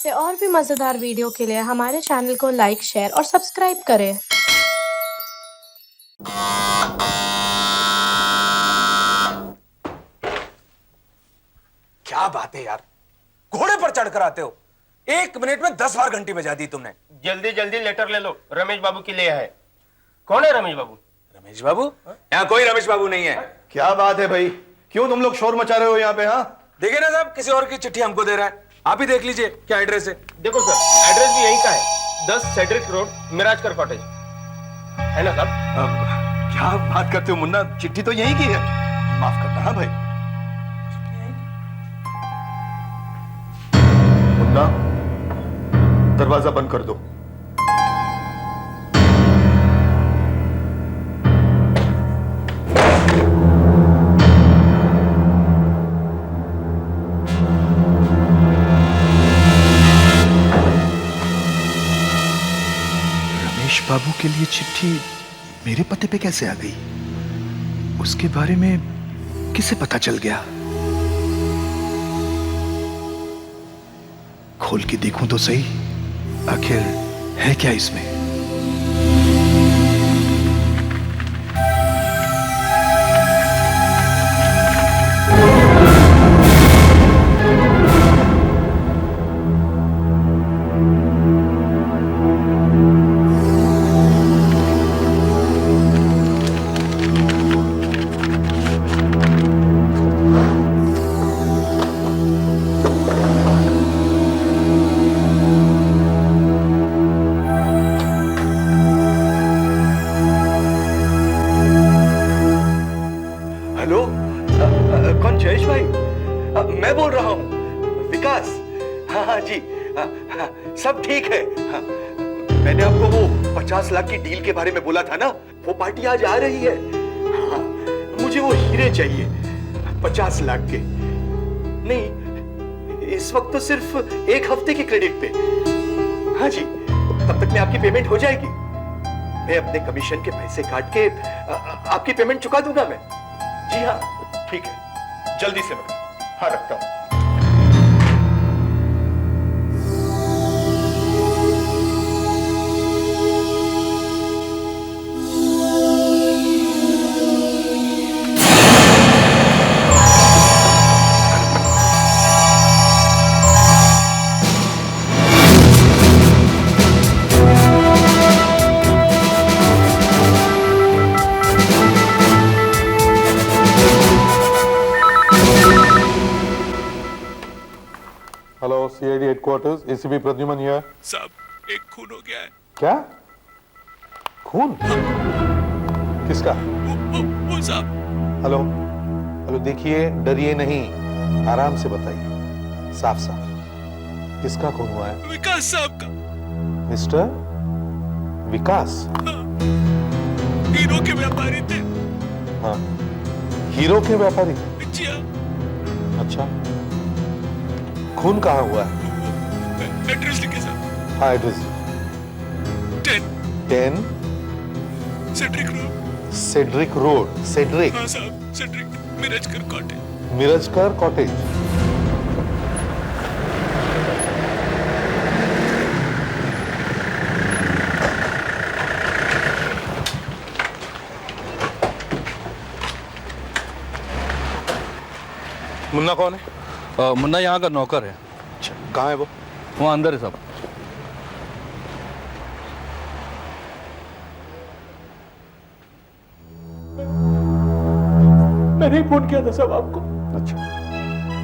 ऐसे और भी मजेदार वीडियो के लिए हमारे चैनल को लाइक, शेयर और सब्सक्राइब करें। क्या बात है यार, घोड़े पर चढ़कर आते हो। 1 मिनट में 10 बार घंटी बजा दी तुमने। जल्दी जल्दी लेटर ले लो, रमेश बाबू के लिए है। कौन है रमेश बाबू? रमेश बाबू? यहाँ कोई रमेश बाबू नहीं है। क्या बात है भाई, क्यों तुम लोग शोर मचा रहे हो यहाँ पे? हाँ देखिए ना साहब, किसी और की चिट्ठी हमको दे रहा है। आप ही देख लीजिए क्या एड्रेस है। देखो सर, एड्रेस भी यहीं का है, 10 सेड्रिक रोड, मिराजकर कॉटेज, है ना साहब? क्या बात करते हो मुन्ना, चिट्ठी तो यहीं की है। माफ करना। हाँ भाई मुन्ना, दरवाजा बंद कर दो। रमेश बाबू के लिए चिट्ठी मेरे पते पे कैसे आ गई? उसके बारे में किसे पता चल गया? खोल के देखूं तो सही, आखिर है क्या इसमें? हेलो, कौन? जयेश भाई? मैं बोल रहा हूँ, विकास। हाँ हाँ जी, हाँ, सब ठीक है। हाँ, मैंने आपको वो 50 लाख की डील के बारे में बोला था ना, वो पार्टी आज आ रही है। हाँ, मुझे वो हीरे चाहिए 50 लाख के। नहीं, इस वक्त तो सिर्फ 1 हफ्ते के क्रेडिट पे। हाँ जी, तब तक में आपकी पेमेंट हो जाएगी। मैं अपने कमीशन के पैसे काट के आपकी पेमेंट चुका दूंगा मैं। जी हाँ, ठीक है, जल्दी से मैं। हाँ, रखता हूं। Hello, CID headquarters, ACP Pradyuman here. साहब, एक खून हो गया है। क्या खून? किसका? वो साहब। हेलो हेलो, देखिए, डरिए नहीं, आराम से बताइए, साफ साफ किसका खून हुआ है? विकास साहब का। मिस्टर विकास? हीरो के व्यापारी थे। हाँ, हीरो के व्यापारी? जी हाँ। अच्छा, खून कहाँ हुआ है? एड्रेस लिखे साहब। हाँ, address. 10 Cedric road. Cedric road. Cedric? हाँ साहब, Cedric, Mirajkar cottage. Mirajkar cottage. Munna कौन है? मुन्ना यहाँ का नौकर है। अच्छा, कहाँ है वो? वहाँ अंदर है साहब। मैंने ही फोन किया था साहब आपको। अच्छा,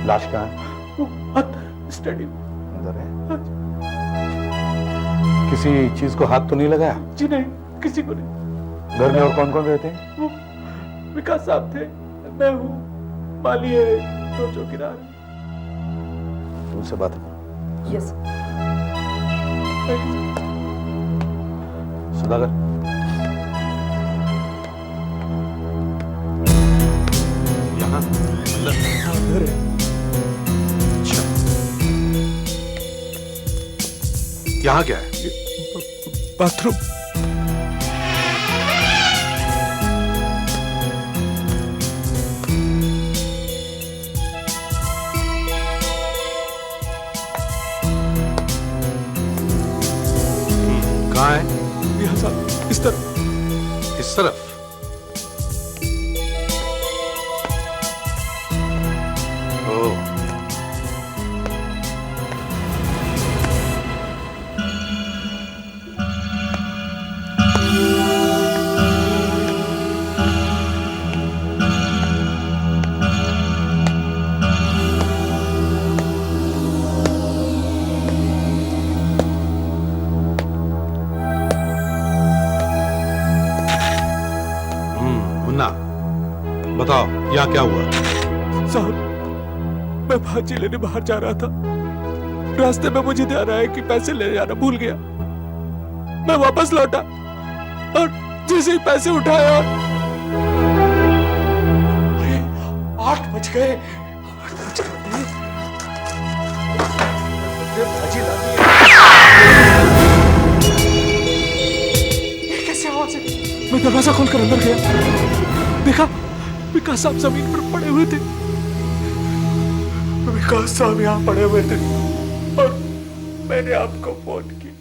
लाश कहाँ है? स्टडी अंदर है। किसी चीज को हाथ तो नहीं लगाया? जी नहीं, किसी को नहीं। घर में और कौन कौन रहते हैं? वो विकास साहब थे, मैं हूँ, माली है, 2 चौकीदार। तुमसे बात है। यस। सुधाकर, यहाँ अंदर है। अच्छा, यहाँ क्या है? बाथरूम। मुन्ना, बताओ यहाँ क्या हुआ? साहब, मैं भाजी लेने बाहर जा रहा था। रास्ते में मुझे ध्यान आया कि पैसे ले जाना भूल गया। मैं वापस लौटा और जैसे ही पैसे उठाया, 8 बज गए। भाजी लानी है। ये कैसे आवाज है? मैं दरवाजा खोलकर अंदर गया, देखा विकास साहब जमीन पर पड़े हुए थे। विकास साहब यहाँ पड़े हुए थे और मैंने आपको फोन किया।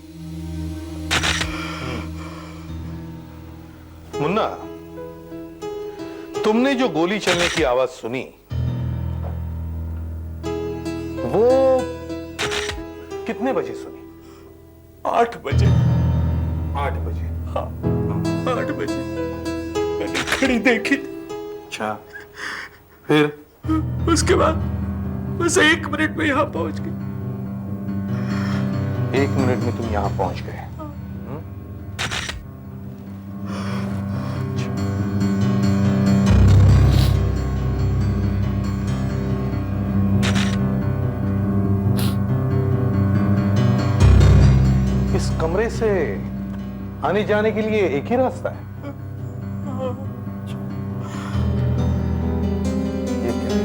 मुन्ना, तुमने जो गोली चलने की आवाज सुनी, वो कितने बजे सुनी? 8 बजे। 8 बजे। हाँ, 8 बजे मैंने घड़ी देखी। अच्छा, फिर? उसके बाद बस 1 मिनट में यहाँ पहुंच गई। 1 मिनट में तुम यहां पहुंच गए? इस कमरे से आने जाने के लिए एक ही रास्ता है? ये क्या है?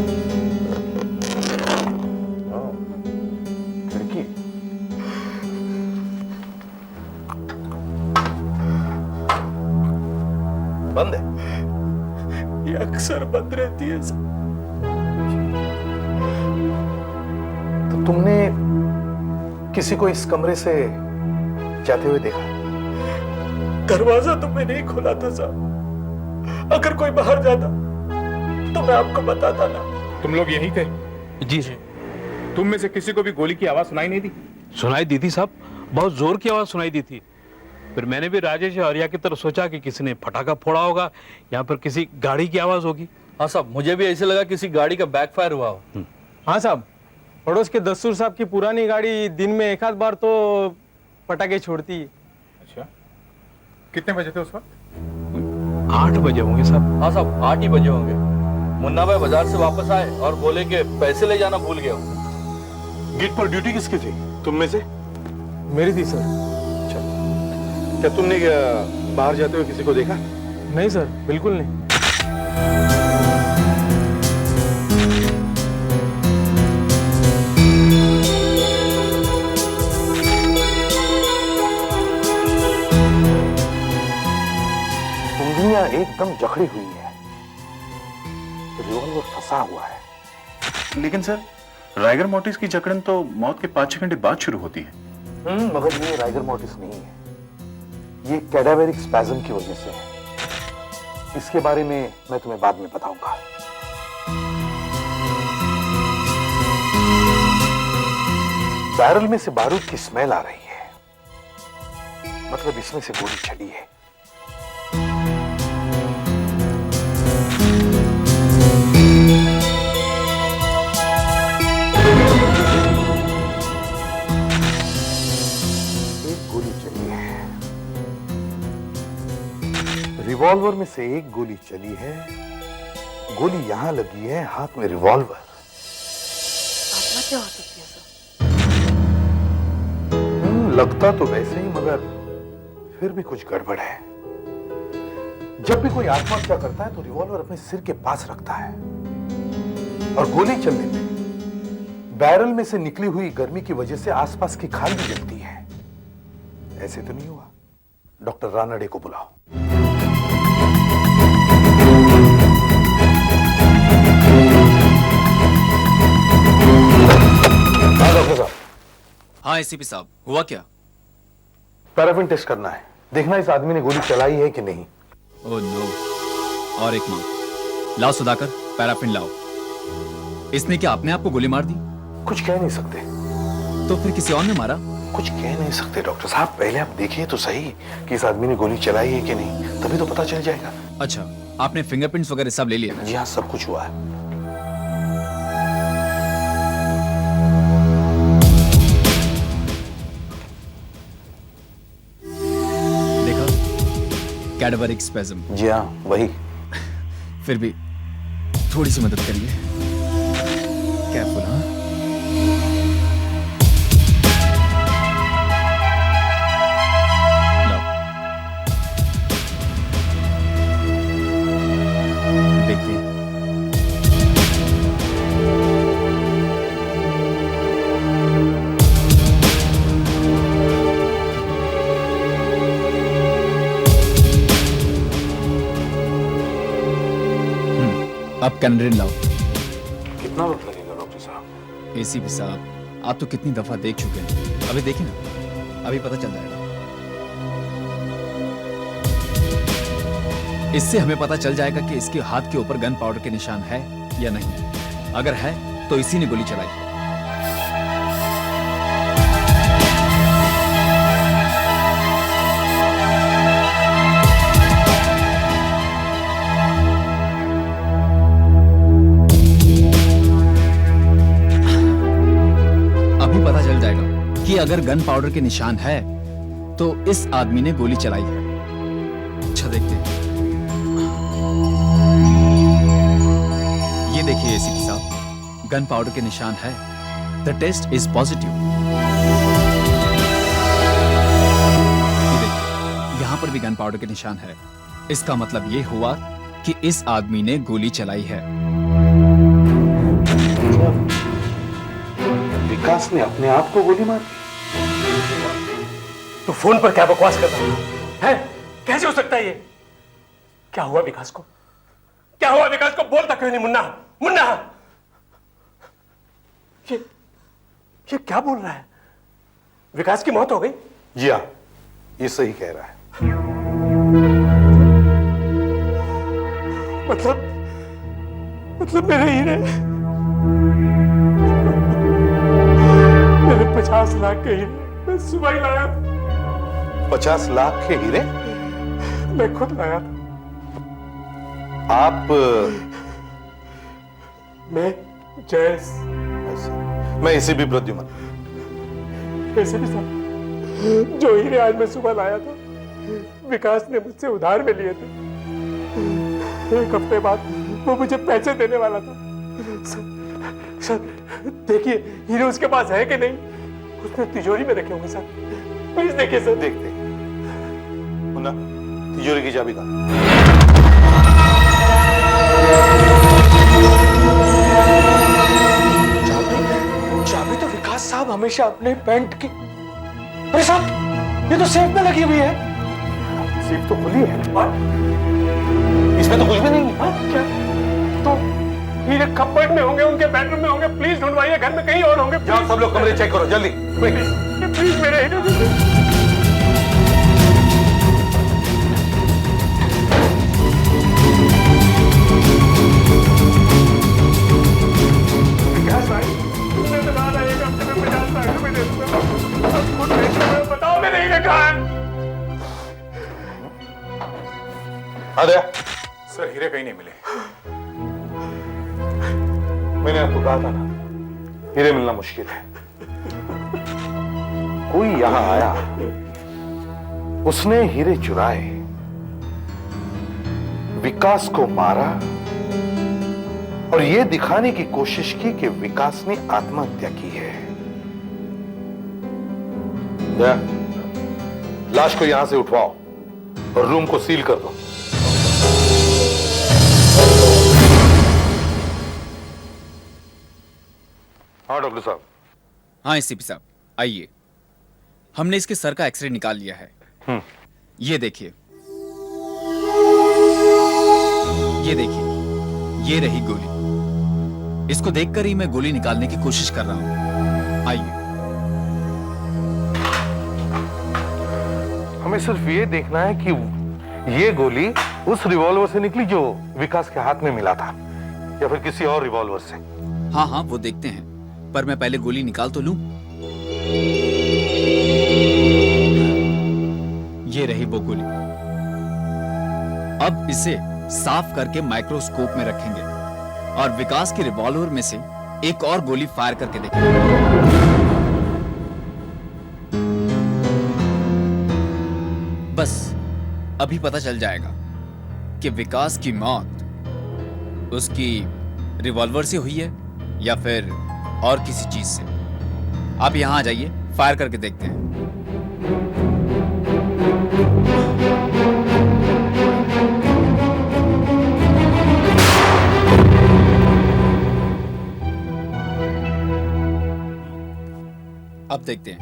ओह, खिड़की। बंद है? ये अक्सर बंद रहती है सर। तो तुमने किसी को इस कमरे से जाते हुए देखा? दरवाजा तो मैंने ही खोला था साहब। अगर कोई बाहर जाता तो मैं आपको बताता ना। तुम लोग यहीं थे? जी। तुम में से किसी को भी गोली की आवाज सुनाई नहीं दी? सुनाई दी थी साहब, बहुत जोर की आवाज सुनाई दी थी। फिर मैंने भी राजेश और आर्या की तरफ सोचा कि किसी ने पटाखा फोड़ा होगा, यहाँ पर किसी गाड़ी की आवाज होगी। हाँ साहब, मुझे भी ऐसे लगा किसी गाड़ी का बैकफायर हुआ हो। हाँ साहब, पड़ोस के दस्तूर साहब की पुरानी गाड़ी दिन में एक आध बार तो पटाखे छोड़ती है। अच्छा, कितने बजे थे उस वक्त? 8 बजे होंगे साहब। हाँ साहब, 8 ही बजे होंगे। मुन्ना भाई बाजार से वापस आए और बोले कि पैसे ले जाना भूल गया। गेट पर ड्यूटी किसकी थी? तुम में से? मेरी थी सर। अच्छा, क्या तुमने बाहर जाते हुए किसी को देखा? नहीं सर, बिल्कुल नहीं। उंगलियां एकदम जकड़ी हुई है, रिवॉल्वर फंसा हुआ है। लेकिन सर, राइगर मोर्टिस की जकड़न तो मौत के 5-6 घंटे बाद शुरू होती है। मगर ये राइगर मोर्टिस नहीं है, ये कैडावेरिक स्पैज्म की वजह से है। इसके बारे में मैं तुम्हें बाद में बताऊंगा। बैरल में से बारूद की स्मेल आ रही है, मतलब इसमें से गोली चली है। रिवॉल्वर में से एक गोली चली है, गोली यहां लगी है, हाथ में रिवॉल्वर। क्या हो सकती है सर? लगता तो वैसे ही, मगर फिर भी कुछ गड़बड़ है। जब भी कोई आत्महत्या करता है तो रिवॉल्वर अपने सिर के पास रखता है, और गोली चलने में बैरल में से निकली हुई गर्मी की वजह से आसपास की खाल भी जलती है। ऐसे तो नहीं हुआ? डॉक्टर रानडे को बुलाओ। डॉक्टर साहब। हाँ एसीपी साहब, हुआ क्या? पैराफिन टेस्ट करना है, देखना इस आदमी ने गोली चलाई है कि नहीं। Oh no. और एक मां, लाओ सुधाकर, पैराफिन लाओ। इसने क्या अपने आप को गोली मार दी? कुछ कह नहीं सकते। तो फिर किसी और ने मारा? कुछ कह नहीं सकते डॉक्टर साहब, पहले आप देखिए तो सही कि इस आदमी ने गोली चलाई है कि नहीं, तभी तो पता चल जाएगा। अच्छा, आपने फिंगरप्रिंट्स वगैरह सब ले लिया? जी हाँ, सब कुछ हुआ है। देखा, कैडावेरिक स्पैज्म। जी हाँ, वही। फिर भी थोड़ी सी मदद करिए। केयरफुल, हाँ? लो। देखिए। अब कैनरिन लाओ। कितना वक्त लगेगा डॉक्टर साहब? एसीपी साहब, आप तो कितनी दफा देख चुके हैं। अभी देखिए ना, अभी पता चल जाएगा। इससे हमें पता चल जाएगा कि इसके हाथ के ऊपर गन पाउडर के निशान है या नहीं। अगर है तो इसी ने गोली चलाई। अभी पता चल जाएगा कि अगर गन पाउडर के निशान है तो इस आदमी ने गोली चलाई है। अच्छा देखते हैं। ये देखिए एसीपी साहब, गन पाउडर के निशान है। The test is positive. ये देखिए, यहां पर भी गन पाउडर के निशान है। इसका मतलब ये हुआ कि इस आदमी ने गोली चलाई है। विकास ने अपने आप को गोली मार दी? तू फोन पर क्या बकवास कर रहा है? कैसे हो सकता है ये? क्या हुआ विकास को? क्या हुआ विकास को? बोलता क्यों नहीं मुन्ना? मुन्ना, ये क्या बोल रहा है? विकास की मौत हो गई? जी हाँ, ये सही कह रहा है। मतलब मेरे हीरे, मेरे 50 लाख के हीरे मैं सुबह ही लाया। 50 लाख के हीरे मैं खुद लाया था। आप? मैं जयस। मैं इसी भी प्रद्युमन। वैसे भी साहब, जो हीरे आज मैं सुबह लाया था विकास ने मुझसे उधार में लिए थे। एक हफ्ते बाद वो मुझे पैसे देने वाला था। सर देखिए, हीरे उसके पास है कि नहीं? उसने तिजोरी में रखे होंगे सर। प्लीज देखिए सर। देखते हैं। मुन्ना, तिजोरी की चाबी कहाँ? चाबी तो विकास साहब हमेशा अपने पैंट की। अरे साहब, ये तो सेफ में लगी हुई है। सेफ तो खुली है, इसमें तो कुछ भी नहीं है। क्या? तो हीरे कपबोर्ड में होंगे, उनके बेडरूम में होंगे। प्लीज ढूंढवाइए, घर में कहीं और होंगे। जाओ सब लोग कमरे चेक करो जल्दी। प्लीज मेरे हीरे विकास भाई, तुमने तो कहा था एक हफ्ते में 50 लाख रुपए दे दूंगा। अब खुद भेजो, बताओ मेरे हीरे कहाँ हैं? अरे सर, हीरे कहीं नहीं मिले। मैंने आपको कहा था ना, हीरे मिलना मुश्किल है। कोई यहां आया, उसने हीरे चुराए, विकास को मारा और यह दिखाने की कोशिश की कि विकास ने आत्महत्या की है। लाश को यहां से उठवाओ और रूम को सील कर दो। हाँ डॉक्टर साहब। हाँ एसीपी साहब, आइए। हमने इसके सर का एक्सरे निकाल लिया है। ये देखिए, ये देखिए, ये रही गोली। इसको देखकर ही मैं गोली निकालने की कोशिश कर रहा हूं। आइए। हमें सिर्फ ये देखना है कि ये गोली उस रिवॉल्वर से निकली जो विकास के हाथ में मिला था, या फिर किसी और रिवॉल्वर से। हाँ हाँ, वो देखते हैं, पर मैं पहले गोली निकाल तो लूं। ये रही वो गोली। अब इसे साफ करके माइक्रोस्कोप में रखेंगे और विकास के रिवॉल्वर में से एक और गोली फायर करके देखेंगे। बस अभी पता चल जाएगा कि विकास की मौत उसकी रिवॉल्वर से हुई है या फिर और किसी चीज से? आप यहां आ जाइए, फायर करके देखते हैं। अब देखते हैं।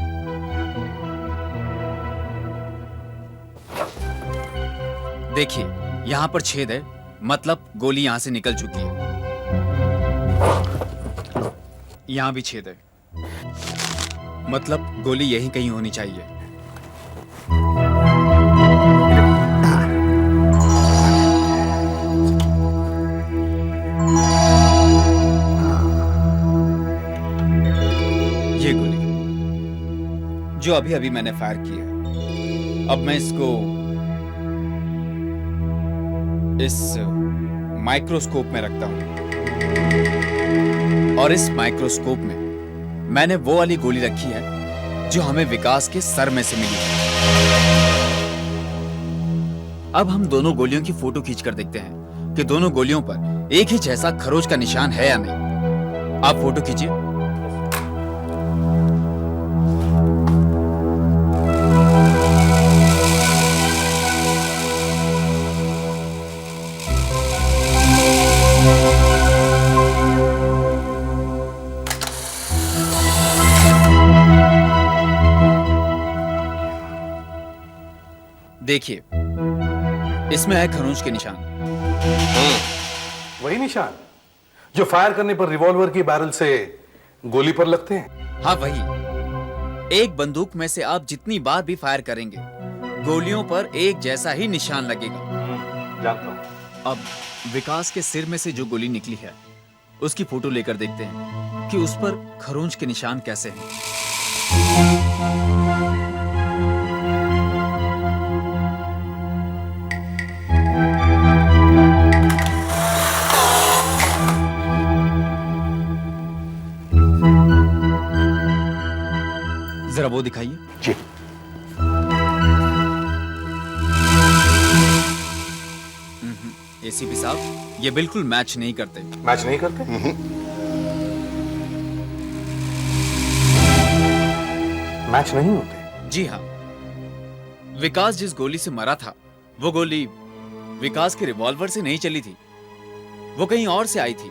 देखिए, यहां पर छेद है, मतलब गोली यहां से निकल चुकी है। यहां भी छेद है, मतलब गोली यहीं कहीं होनी चाहिए। ये गोली जो अभी अभी मैंने फायर की है, अब मैं इसको इस माइक्रोस्कोप में रखता हूं, और इस माइक्रोस्कोप में मैंने वो वाली गोली रखी है जो हमें विकास के सर में से मिली है। अब हम दोनों गोलियों की फोटो खींचकर देखते हैं कि दोनों गोलियों पर एक ही जैसा खरोच का निशान है या नहीं। आप फोटो खींचिए। देखिए, इसमें है खरोंच के निशान। वही निशान जो फायर करने पर रिवॉल्वर की बैरल से गोली पर लगते हैं। हाँ, वही। एक बंदूक में से आप जितनी बार भी फायर करेंगे, गोलियों पर एक जैसा ही निशान लगेगा। जानता हूं। अब विकास के सिर में से जो गोली निकली है, उसकी फोटो लेकर देखते हैं कि उस पर खरोंच के निशान कैसे हैं। जरा वो दिखाइए। जी। एसीपी साहब, ये बिल्कुल मैच नहीं करते। मैच नहीं करते? मैच नहीं होते? जी हाँ। विकास जिस गोली से मरा था, वो गोली विकास के रिवॉल्वर से नहीं चली थी, वो कहीं और से आई थी।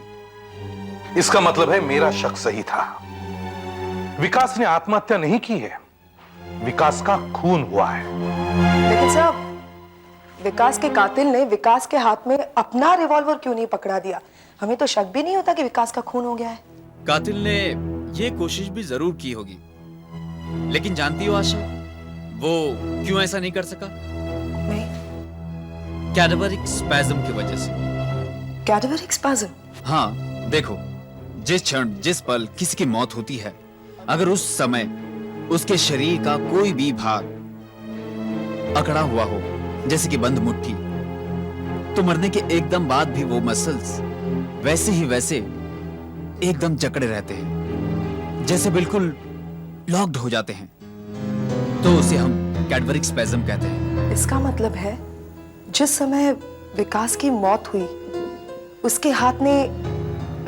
इसका मतलब है मेरा शक सही था। विकास ने आत्महत्या नहीं की है, विकास का खून हुआ है। लेकिन साहब, विकास के कातिल ने विकास के हाथ में अपना रिवॉल्वर क्यों नहीं पकड़ा दिया? हमें तो शक भी नहीं होता कि विकास का खून हो गया है। कातिल ने ये कोशिश भी जरूर की होगी, लेकिन जानती हो आशा, वो क्यों ऐसा नहीं कर सका? नहीं। कैडावरिक स्पैज्म की वजह से। कैडावरिक स्पैज्म? हाँ, देखो, जिस क्षण जिस पल किसी की मौत होती है, अगर उस समय उसके शरीर का कोई भी भाग अकड़ा हुआ हो, जैसे कि बंद मुट्ठी, तो मरने के एकदम बाद भी वो मसल्स वैसे ही वैसे एकदम जकड़े रहते हैं, जैसे बिल्कुल लॉक्ड हो जाते हैं। तो उसे हम कैडवरिक स्पैज्म कहते हैं। इसका मतलब है जिस समय विकास की मौत हुई, उसके हाथ ने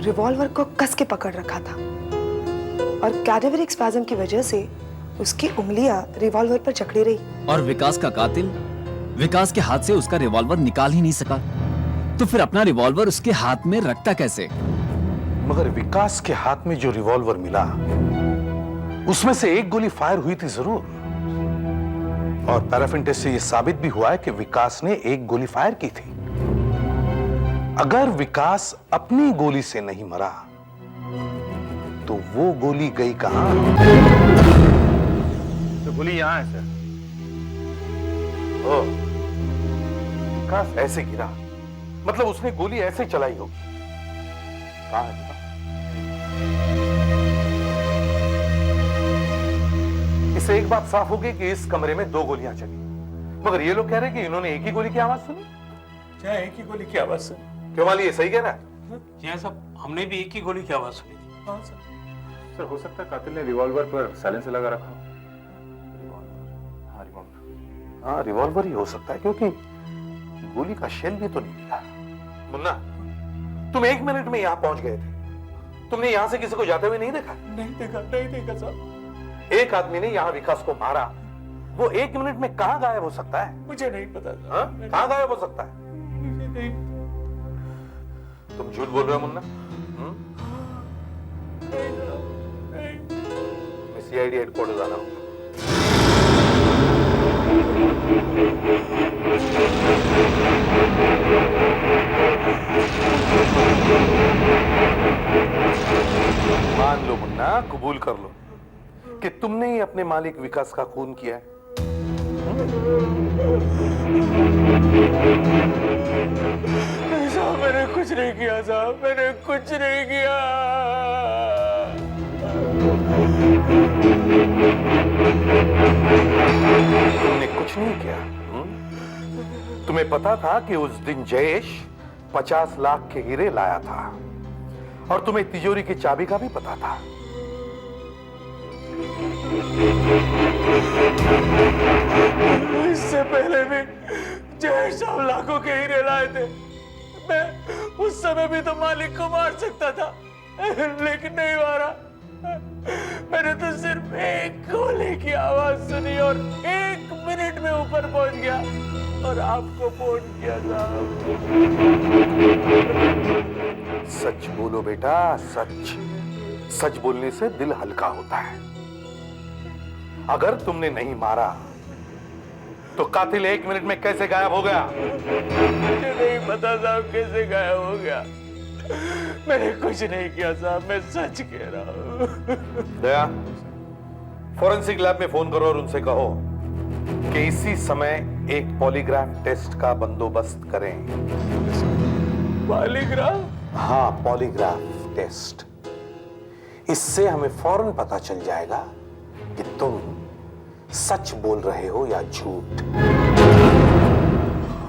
रिवॉल्वर को कस के पकड़ रखा था, और कैडावरिक स्पैज्म की वजह से उसकी उंगलियां रिवॉल्वर पर जकड़ी रही। और विकास का कातिल विकास के हाथ से उसका रिवॉल्वर निकाल ही नहीं सका, तो फिर अपना रिवॉल्वर उसके हाथ में रखता कैसे? मगर विकास के हाथ में जो रिवॉल्वर मिला, उसमें से एक गोली फायर हुई थी जरूर, और पैराफिन टेस्ट से यह साबित भी हुआ है कि विकास ने एक गोली फायर की थी। अगर विकास अपनी गोली से नहीं मरा, तो वो गोली गई कहां? तो गोली यहां है सर। ओ, विकास ऐसे गिरा, मतलब उसने गोली ऐसे चलाई होगी। कहां है? इससे एक बात साफ हो गई कि इस कमरे में दो गोलियां चली, मगर ये लोग कह रहे हैं कि इन्होंने एक ही गोली की आवाज सुनी। क्या एक ही गोली की आवाज सुनी? क्यों माली, ये सही कह रहा है? जी हाँ साहब, हमने भी एक ही गोली की आवाज सुनी थी। हाँ सर। सर हो सकता है कातिल ने रिवॉल्वर पर साइलेंसर लगा रखा हो। हाँ, रिवॉल्वर ही हो सकता है, क्योंकि गोली का शेल भी तो नहीं मिला। मुन्ना, तुम 1 मिनट में यहां पहुंच गए थे। तुमने यहां से किसी को जाते हुए नहीं देखा? नहीं देखा साहब। एक आदमी ने यहां विकास को मारा, वो 1 मिनट में कहां गायब हो सकता है? मुझे नहीं पता साहब। कहां गायब हो सकता है? मुझे नहीं। तुम झूठ बोल रहे हो मुन्ना? मैं सीआईडी हेडक्वार्टर जाना हूं। मान लो मुन्ना, कबूल कर लो कि तुमने ही अपने मालिक विकास का खून किया है। नहीं साहब, मैंने कुछ नहीं किया साहब, मैंने कुछ नहीं किया। तुमने कुछ नहीं किया? तुम्हें पता था कि उस दिन जयेश 50 लाख के हीरे लाया था और तुम्हें तिजोरी की चाबी का भी पता था। इससे पहले भी जयेश साहब लाखों के हीरे लाए थे। मैं उस समय भी तो मालिक को मार सकता था, लेकिन नहीं मारा। मैंने तो सिर्फ एक गोली की आवाज सुनी और 1 मिनट में ऊपर पहुंच गया और आपको फोन किया साहब। सच बोलो बेटा, सच। सच बोलने से दिल हल्का होता है। अगर तुमने नहीं मारा तो कातिल 1 मिनट में कैसे गायब हो गया? मुझे नहीं पता साहब कैसे गायब हो गया। मैंने कुछ नहीं किया साहब, मैं सच कह रहा हूँ। दया, फॉरेंसिक लैब में फोन करो और उनसे कहो कि इसी समय एक पॉलीग्राफ टेस्ट का बंदोबस्त करें। पॉलीग्राफ? हाँ, पॉलीग्राफ टेस्ट। इससे हमें फौरन पता चल जाएगा कि तुम सच बोल रहे हो या झूठ।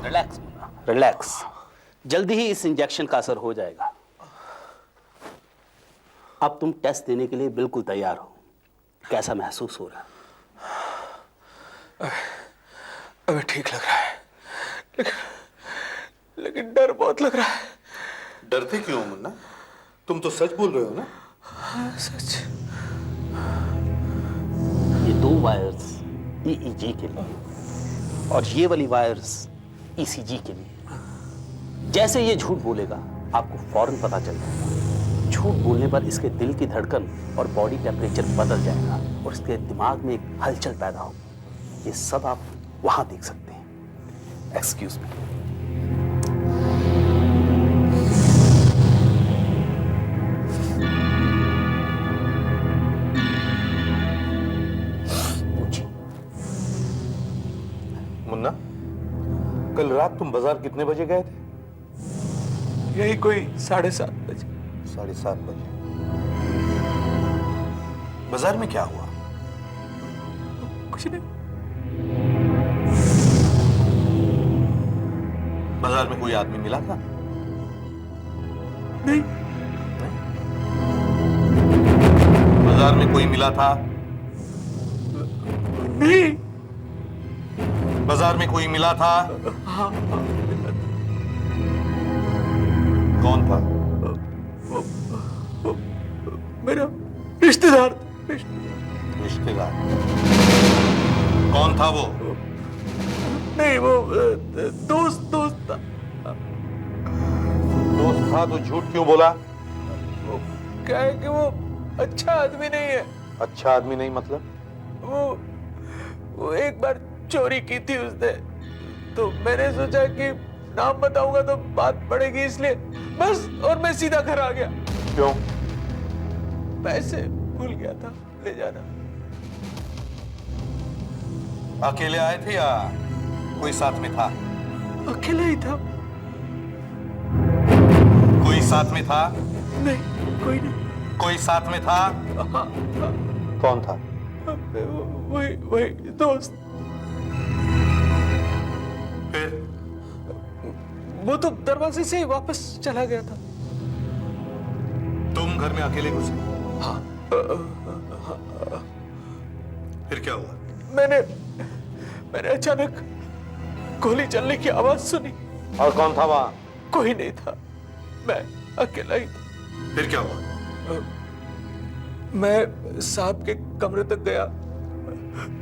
Relax Munna, relax. जल्दी ही इस इंजेक्शन का असर हो जाएगा। अब तुम टेस्ट देने के लिए बिल्कुल तैयार हो। कैसा महसूस हो रहा है? अभी ठीक लग रहा है, लेकिन डर बहुत लग रहा है। डरते क्यों मुन्ना? तुम तो सच बोल रहे हो ना? हाँ, सच। ये 2 वायर्स EEG के लिए और ये वाली वायर्स ECG के लिए। जैसे ये झूठ बोलेगा आपको फौरन पता चल जाएगा। झूठ बोलने पर इसके दिल की धड़कन और बॉडी टेम्परेचर बदल जाएगा और इसके दिमाग में एक हलचल पैदा होगी। ये सब आप वहां देख सकते हैं। Excuse me. मुन्ना, कल रात तुम बाजार कितने बजे गए थे? यही कोई 7:30 बजे। 7:30 बजे। बाजार में क्या हुआ? कुछ नहीं। बाजार में कोई आदमी मिला था? नहीं। बाजार में कोई मिला था? नहीं। बाजार में कोई मिला था? हाँ, कौन था? वो मेरा रिश्तेदार। रिश्तेदार? कौन था वो? नहीं, वो दोस्त था। दोस्त था तो झूठ क्यों बोला? वो क्या है कि वो अच्छा आदमी नहीं है। अच्छा आदमी नहीं मतलब? वो एक बार चोरी की थी उसने, तो मैंने सोचा कि नाम बताऊंगा तो बात पड़ेगी, इसलिए बस। और मैं सीधा घर आ गया। क्यों? पैसे भूल गया था ले जाना। अकेले आए थे या कोई साथ में था? अकेला ही था। कोई साथ में था? नहीं, कोई नहीं। कोई साथ में था? हाँ। कौन था? वही दोस्त। फिर? वो तो दरवाजे से ही वापस चला गया था। तुम घर में अकेले घुसे? हाँ। फिर क्या हुआ? मैंने अचानक गोली चलने की आवाज सुनी। और कौन था वहां? कोई नहीं था। मैं अकेला ही था। फिर क्या हुआ? मैं साहब के कमरे तक गया,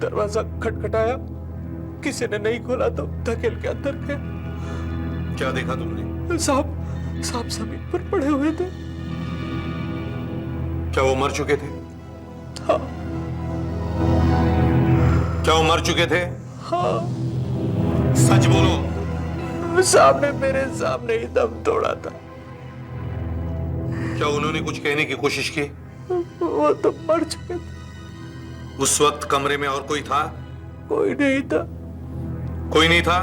दरवाजा खटखटाया, किसी ने नहीं खोला तो धकेल के अंदर गया। क्या देखा तुमने? साहब जमीन पर पड़े हुए थे। क्या वो मर चुके थे? हाँ। क्या वो मर चुके थे? हाँ। सच बोलो। साहब ने मेरे सामने ही दम तोड़ा था। क्या उन्होंने कुछ कहने की कोशिश की? वो तो मर चुके थे। उस वक्त कमरे में और कोई था? कोई नहीं था। कोई नहीं था?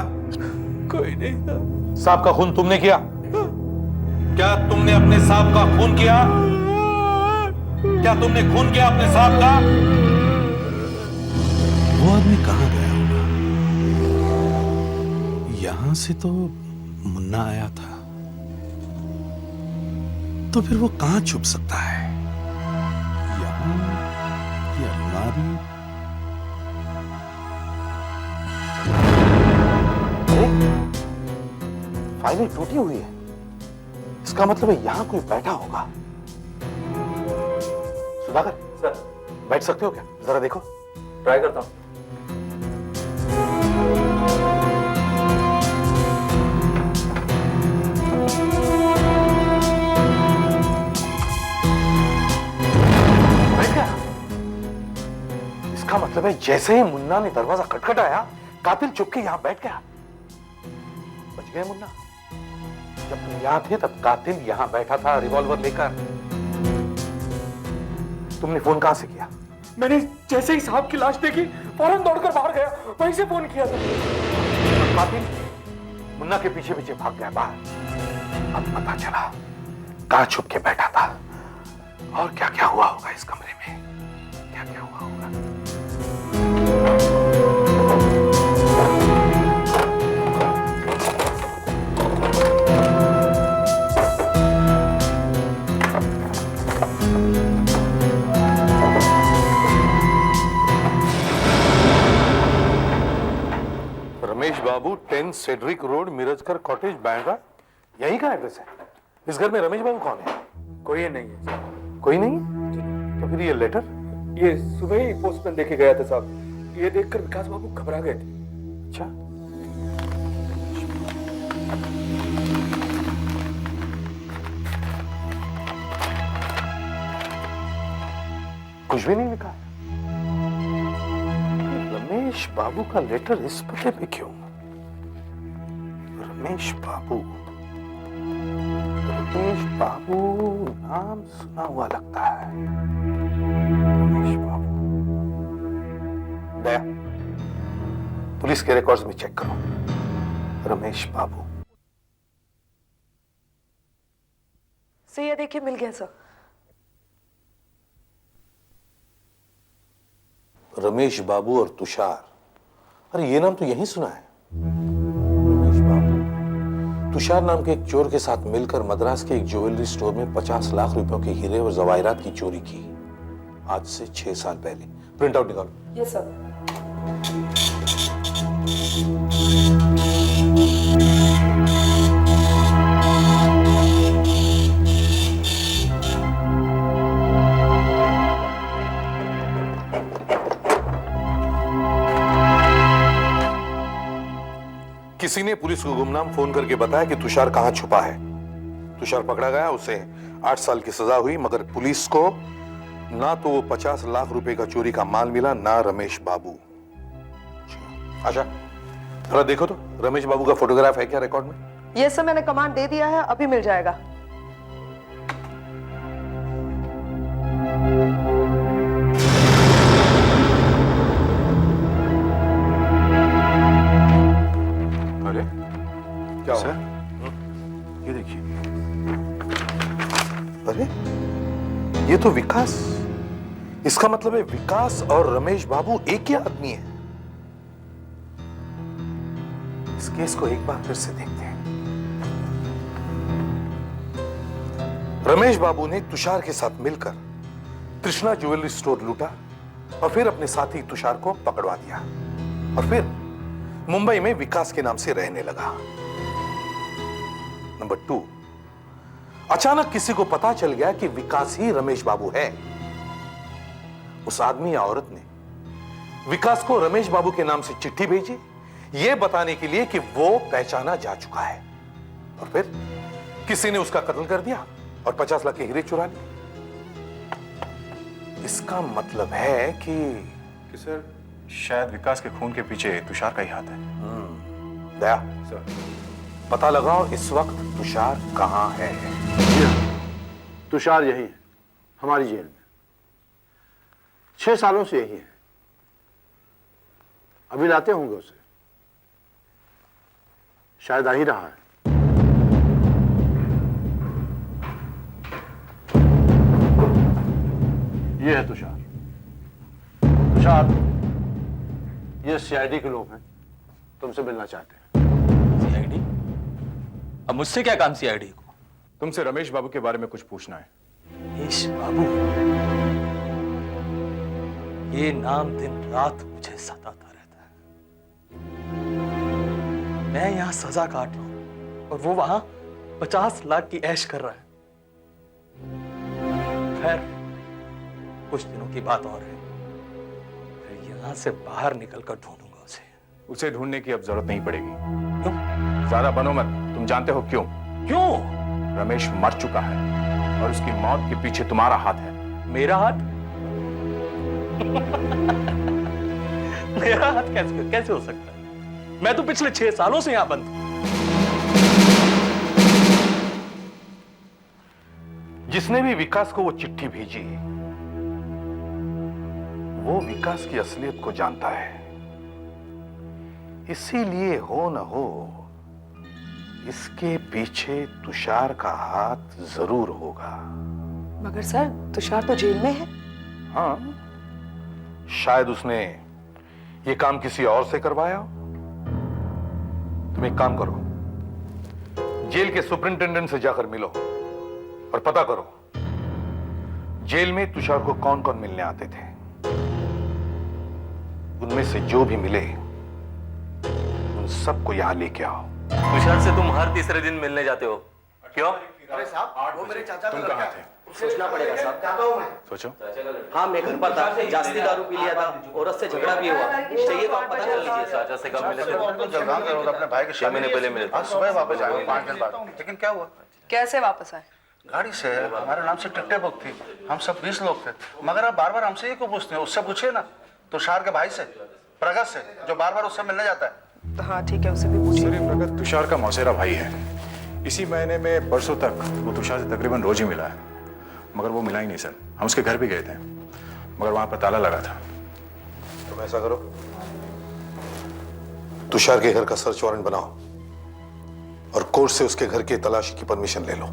कोई नहीं था। साहब का खून तुमने किया? क्या तुमने अपने साहब का खून किया? क्या तुमने खून किया अपने साहब का? वो आदमी कहां गया होगा? यहां से तो मुन्ना आया था, तो फिर वो कहां छुप सकता है? यहां, ये अलमारी। फाइलें टूटी हुई है, इसका मतलब है यहां कोई बैठा होगा। सुधाकर सर, बैठ सकते हो क्या? जरा देखो। ट्राई करता हूं। बैठ गया। इसका मतलब है जैसे ही मुन्ना ने दरवाजा खटखटाया, कातिल चुपके यहां बैठ गया। बच गए मुन्ना। जब तुम यहां थे तब कातिल यहां बैठा था रिवॉल्वर लेकर। तुमने फोन कहां से किया? मैंने जैसे ही साहब की लाश देखी फौरन दौड़कर बाहर गया, वहीं से फोन किया था। कातिल मुन्ना के पीछे पीछे भाग गया बाहर। अब पता चला कहां छुप के बैठा था और क्या क्या हुआ होगा इस कमरे में। क्या क्या हुआ होगा? रमेश बाबू 10 Cedric road, Mirajkar cottage, Bandra, यही का एड्रेस है। इस घर में रमेश बाबू कौन है? कोई नहीं है। कोई नहीं? तो फिर ये लेटर? ये सुबह ही पोस्टमैन देके गया था साहब। ये देखकर विकास बाबू घबरा गए थे। अच्छा, कुछ भी नहीं लिखा। रमेश बाबू का लेटर इस पते पे क्यों? रमेश बाबू नाम सुना हुआ लगता है। रमेश बाबू। दया, पुलिस के रिकॉर्ड्स में चेक करो। रमेश बाबू। सर ये देखिए, मिल गया सर। रमेश बाबू और तुषार, अरे ये नाम तो यहीं सुना है। रमेश बाबू तुषार नाम के एक चोर के साथ मिलकर मद्रास के एक ज्वेलरी स्टोर में 50 लाख रुपयों के हीरे और जवाहिरात की चोरी की, आज से 6 साल पहले। प्रिंट आउट निकालो। Yes sir. किसी ने पुलिस को गुमनाम फोन करके बताया कि तुषार कहां छुपा है। तुषार पकड़ा गया, उसे 8 साल की सजा हुई, मगर पुलिस को ना तो वो 50 लाख रुपए का चोरी का माल मिला, ना रमेश बाबू। अच्छा, जरा देखो तो रमेश बाबू का फोटोग्राफ है क्या रिकॉर्ड में? यस सर, मैंने कमांड दे दिया है, अभी मिल जाएगा। अरे क्या सर, ये देखिए। अरे ये तो विकास। इसका मतलब है विकास और रमेश बाबू एक ही आदमी है। इस केस को एक बार फिर से देखते हैं। रमेश बाबू ने तुषार के साथ मिलकर कृष्णा ज्वेलरी स्टोर लूटा और फिर अपने साथी तुषार को पकड़वा दिया और फिर मुंबई में विकास के नाम से रहने लगा। नंबर 2, अचानक किसी को पता चल गया कि विकास ही रमेश बाबू है। उस आदमी या औरत ने विकास को रमेश बाबू के नाम से चिट्ठी भेजी, यह बताने के लिए कि वो पहचाना जा चुका है। और फिर किसी ने उसका कत्ल कर दिया और 50 लाख के हीरे चुरा लिए। इसका मतलब है कि सर शायद विकास के खून के पीछे तुषार का ही हाथ है। दया सर, पता लगाओ इस वक्त तुषार कहां है। तुषार यही है, हमारी जेल में 6 सालों से यही है। अभी लाते होंगे उसे, शायद आ ही रहा है। ये है तुषार। तुषार, ये सीआईडी के लोग हैं, तुमसे मिलना चाहते हैं। सीआईडी? अब मुझसे क्या काम सीआईडी को? तुमसे रमेश बाबू के बारे में कुछ पूछना है। रमेश बाबू, ये नाम दिन रात मुझे सताता रहता है। मैं यहां सजा काट रहा हूं और वो वहां 50 लाख की ऐश कर रहा है। खैर, कुछ दिनों की बात और है, फिर यहां से बाहर निकलकर ढूंढूंगा उसे। उसे ढूंढने की अब जरूरत नहीं पड़ेगी। क्यों? ज्यादा बनो मत, तुम जानते हो क्यों? क्यों? रमेश मर चुका है और उसकी मौत के पीछे तुम्हारा हाथ है। मेरा हाथ? मेरा हाथ कैसे हो सकता है? मैं तो पिछले 6 सालों से यहां बंद हूं। जिसने भी विकास को वो चिट्ठी भेजी, वो विकास की असलियत को जानता है। इसीलिए हो न हो इसके पीछे तुषार का हाथ जरूर होगा। मगर सर, तुषार तो जेल में है। हाँ, शायद उसने ये काम किसी और से करवाया हो। तुम एक काम करो, जेल के सुपरिंटेंडेंट से जाकर मिलो और पता करो जेल में तुषार को कौन कौन मिलने आते थे। उनमें से जो भी मिले उन सबको यहां लेके आओ। तुषार से तुम हर तीसरे दिन मिलने जाते हो, क्यों? अरे साहब, वो मेरे चाचा तुम कहाँ थे? सोचना पड़ेगा साहब। सोचो। हाँ, मैं घर पर था, जास्ती दारू पी लिया था, औरत से झगड़ा भी हुआ। चाहिए तो आप पता कर लीजिए। चाचा से कब मिले थे? अपने भाई के 6 महीने पहले मिले थे। आज सुबह वापस आए, 5 दिन बाद। लेकिन क्या हुआ? कैसे वापस आए? गाड़ी से, हमारे नाम से टिकटें बुक थी, हम सब 20 लोग थे। मगर आप बार बार हमसे ही क्यों पूछते हैं? उससे पूछिए ना, तुषार के भाई से, प्रगत से, जो बार बार उससे मिलने जाता है। तो हाँ ठीक है, उससे भी पूछिए। सर, ये प्रगत तुषार का मौसेरा भाई है। इसी महीने में बरसों तक वो तुषार से तकरीबन रोज ही मिला है, मगर वो मिला ही नहीं सर। हम उसके घर भी गए थे, मगर वहां पर ताला लगा था। तुम ऐसा करो, तुषार के घर का सर्च वारंट बनाओ और कोर्ट से उसके घर की तलाशी की परमिशन ले लो।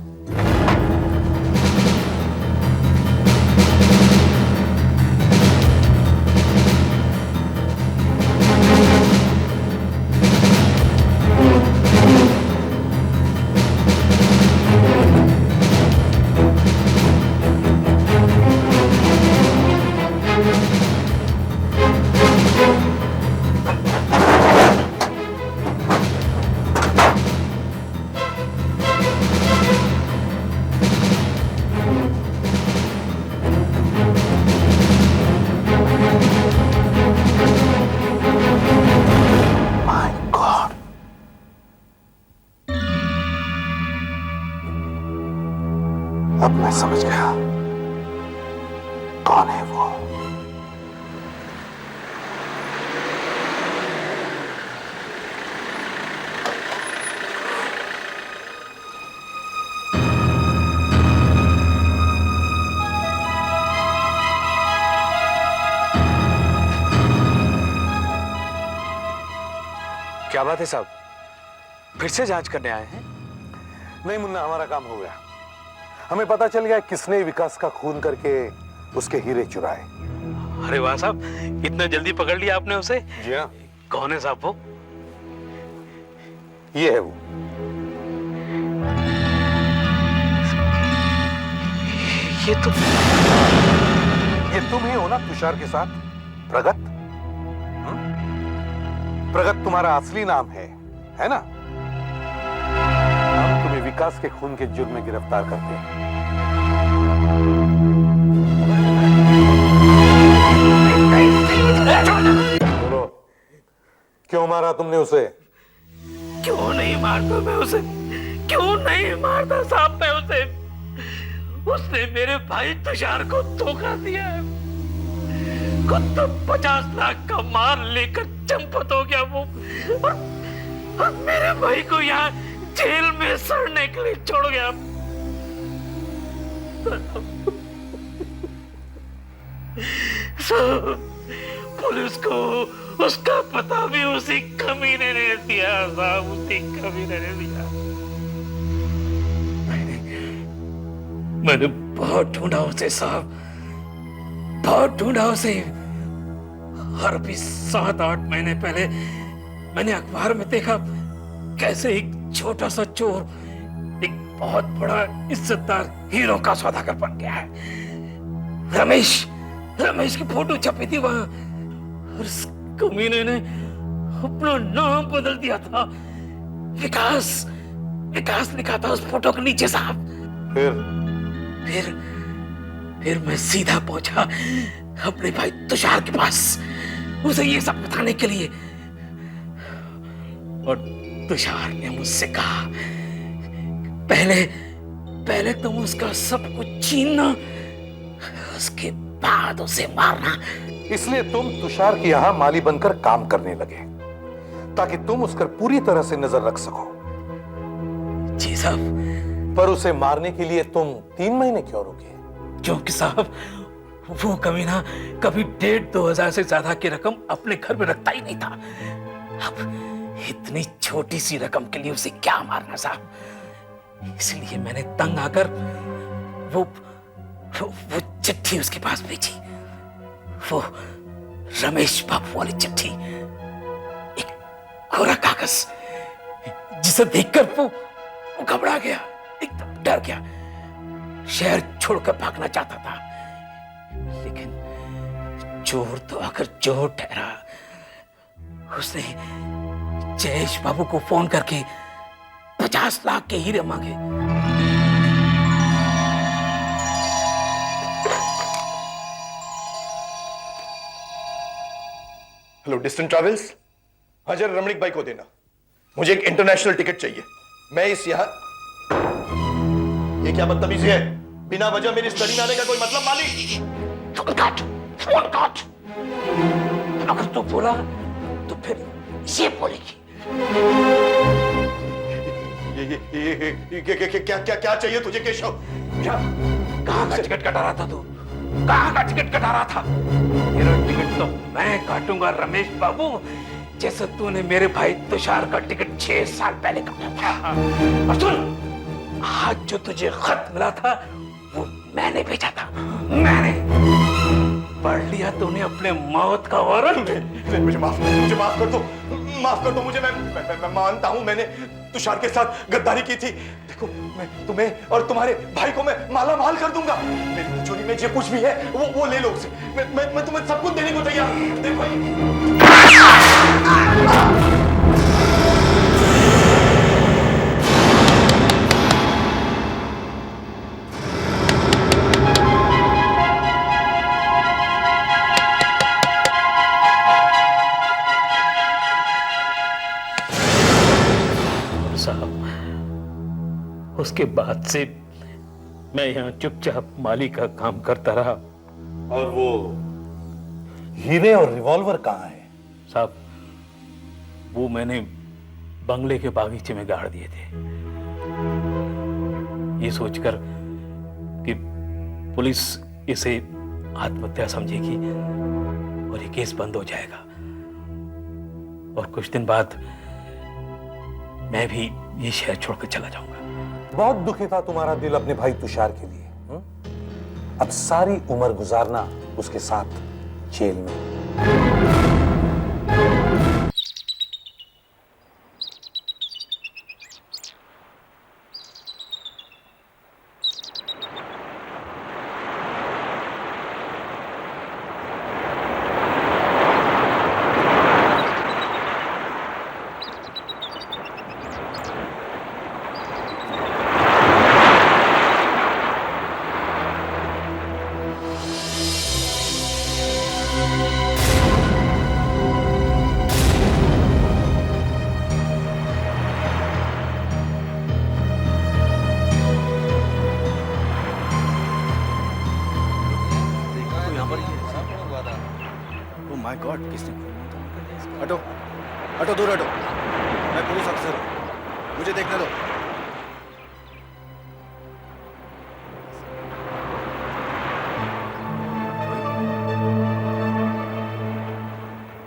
अब मैं समझ गया कौन है वो। क्या बात है साहब, फिर से जांच करने आए हैं? नहीं मुन्ना, हमारा काम हो गया। हमें पता चल गया किसने विकास का खून करके उसके हीरे चुराए। अरे वाह साहब, इतना जल्दी पकड़ लिया आपने उसे? जी हाँ। कौन है साहब वो? ये है वो। ये तुम ही हो ना तुषार के साथ प्रगत? प्रगत तुम्हारा असली नाम है ना? अब तुम्हें विकास के खून के जुर्म में गिरफ्तार करते हैं। बोलो, क्यों मारा तुमने उसे? क्यों नहीं मारता मैं उसे? क्यों नहीं मारता साहब मैं उसे? उसने मेरे भाई तुषार को धोखा दिया है। खुद तो 50 लाख का माल लेकर चंपत हो गया वो, और मेरे भाई को यहाँ जेल में सड़ने के लिए छोड़ गया। पुलिस को उसका पता भी उसी कमीने ने दिया साहब, उसी कमीने ने दिया। मैंने बहुत ढूंढा उसे साहब, बहुत ढूंढा उसे। और अभी 7-8 महीने पहले मैंने अखबार में देखा कैसे एक छोटा सा चोर एक बहुत बड़ा इज्जतदार हीरो का सौदागर बन गया है। रमेश की फोटो छपी थी वहां, और उस कमीने ने अपना नाम बदल दिया था। विकास लिखा था उस फोटो के नीचे साहब। फिर मैं सीधा पहुंचा अपने भाई तुषार के पास उसे ये सब बताने के लिए, और तुषार ने मुझसे कहा पहले तुम उसका सब कुछ छीनना, उसके बाद उसे मारना। इसलिए तुम तुषार के यहां माली बनकर काम करने लगे ताकि तुम उस पर पूरी तरह से नजर रख सको। जी साहब। पर उसे मारने के लिए तुम 3 महीने क्यों रुके? क्योंकि साहब वो कमीना कभी 1,500-2 हजार से ज्यादा की रकम अपने घर में रखता ही नहीं था। अब इतनी छोटी सी रकम के लिए उसे क्या मारना साहब। इसलिए मैंने तंग आकर वो चिट्ठी उसके पास भेजी, वो रमेश बाबू वाली चिट्ठी, एक कोरा कागज जिसे देखकर वो घबरा गया, एकदम डर गया, शहर छोड़कर भागना चाहता था। लेकिन चोर तो आखिर चोर ठहरा। उसने जयेश बाबू को फोन करके 50 लाख के हीरे मांगे। Hello, distant travels. हाँ जरा रमणीक भाई को देना, मुझे एक इंटरनेशनल टिकट चाहिए। मैं इस यहाँ, ये क्या बदतमीजी है? बिना वजह मेरी स्टडी में आने का कोई मतलब? मालिक फोन काट। अगर तू बोला तो फिर ये बोलेगी। क्या चाहिए तुझे केशव? कहाँ का टिकट कटा रहा था तू? कहाँ का टिकट कटा रहा था? तेरा टिकट तो मैं काटूंगा रमेश बाबू, जैसे तूने मेरे भाई तुषार का टिकट 6 साल पहले काटा था। और सुन, आज जो तुझे खत मिला था वो मैंने भेजा था। मैंने पढ़ लिया तूने अपने मौत का वारंट। मुझे माफ कर दो, माफ कर दो मुझे। मैं मानता हूं मैंने तुषार के साथ गद्दारी की थी। देखो, मैं तुम्हें और तुम्हारे भाई को मैं माला माल कर दूंगा। मेरी तिजोरी में जो कुछ भी है वो ले लो उसे। मैं तुम्हें सब कुछ देने को तैयार। देखो उसके बाद से मैं यहाँ चुपचाप माली का काम करता रहा। और वो हीरे और रिवॉल्वर कहाँ है? साहब वो मैंने बंगले के बागीचे में गाड़ दिए थे, ये सोचकर कि पुलिस इसे आत्महत्या समझेगी और ये केस बंद हो जाएगा। और कुछ दिन बाद मैं भी ये शहर छोड़कर चला जाऊंगा। बहुत दुखी था तुम्हारा दिल अपने भाई तुषार के लिए। अब सारी उम्र गुजारना उसके साथ जेल में। माय गॉड, किसने हटो हटो, दूर हटो। मैं पुलिस अफसर हूँ, मुझे देखने दो।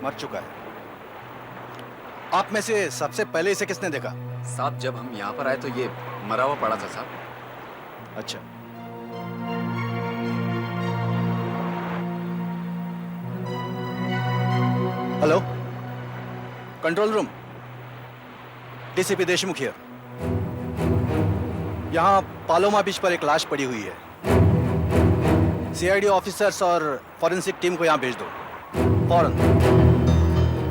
मर चुका है। आप में से सबसे पहले इसे किसने देखा? साहब जब हम यहाँ पर आए तो ये मरा हुआ पड़ा था साहब। अच्छा, hello, control room, DCP Deshmukh here. यहाँ पालोमा बीच पर एक लाश पड़ी हुई है। सीआईडी ऑफिसर्स और फॉरेंसिक टीम को यहाँ भेज दो फौरन।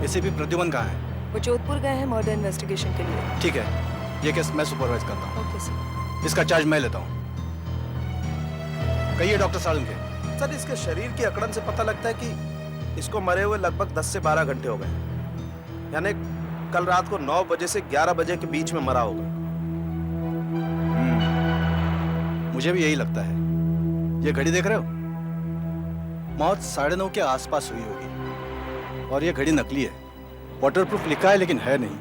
एसीपी प्रद्युमन कहाँ है? वो जोधपुर गए हैं मर्डर इन्वेस्टिगेशन के लिए। ठीक है, ये केस मैं सुपरवाइज करता हूँ। Okay sir. इसका चार्ज मैं लेता हूँ। कहिए डॉक्टर सालुंके। सर, इसके शरीर की अकड़न से पता लगता है कि इसको मरे हुए लगभग 10 से 12 घंटे हो गए, यानी कल रात को 9 बजे से 11 बजे के बीच में मरा होगा। मुझे भी यही लगता है। ये घड़ी देख रहे हो? मौत 9:30 के आसपास हुई होगी और ये घड़ी नकली है। वाटरप्रूफ लिखा है लेकिन है नहीं,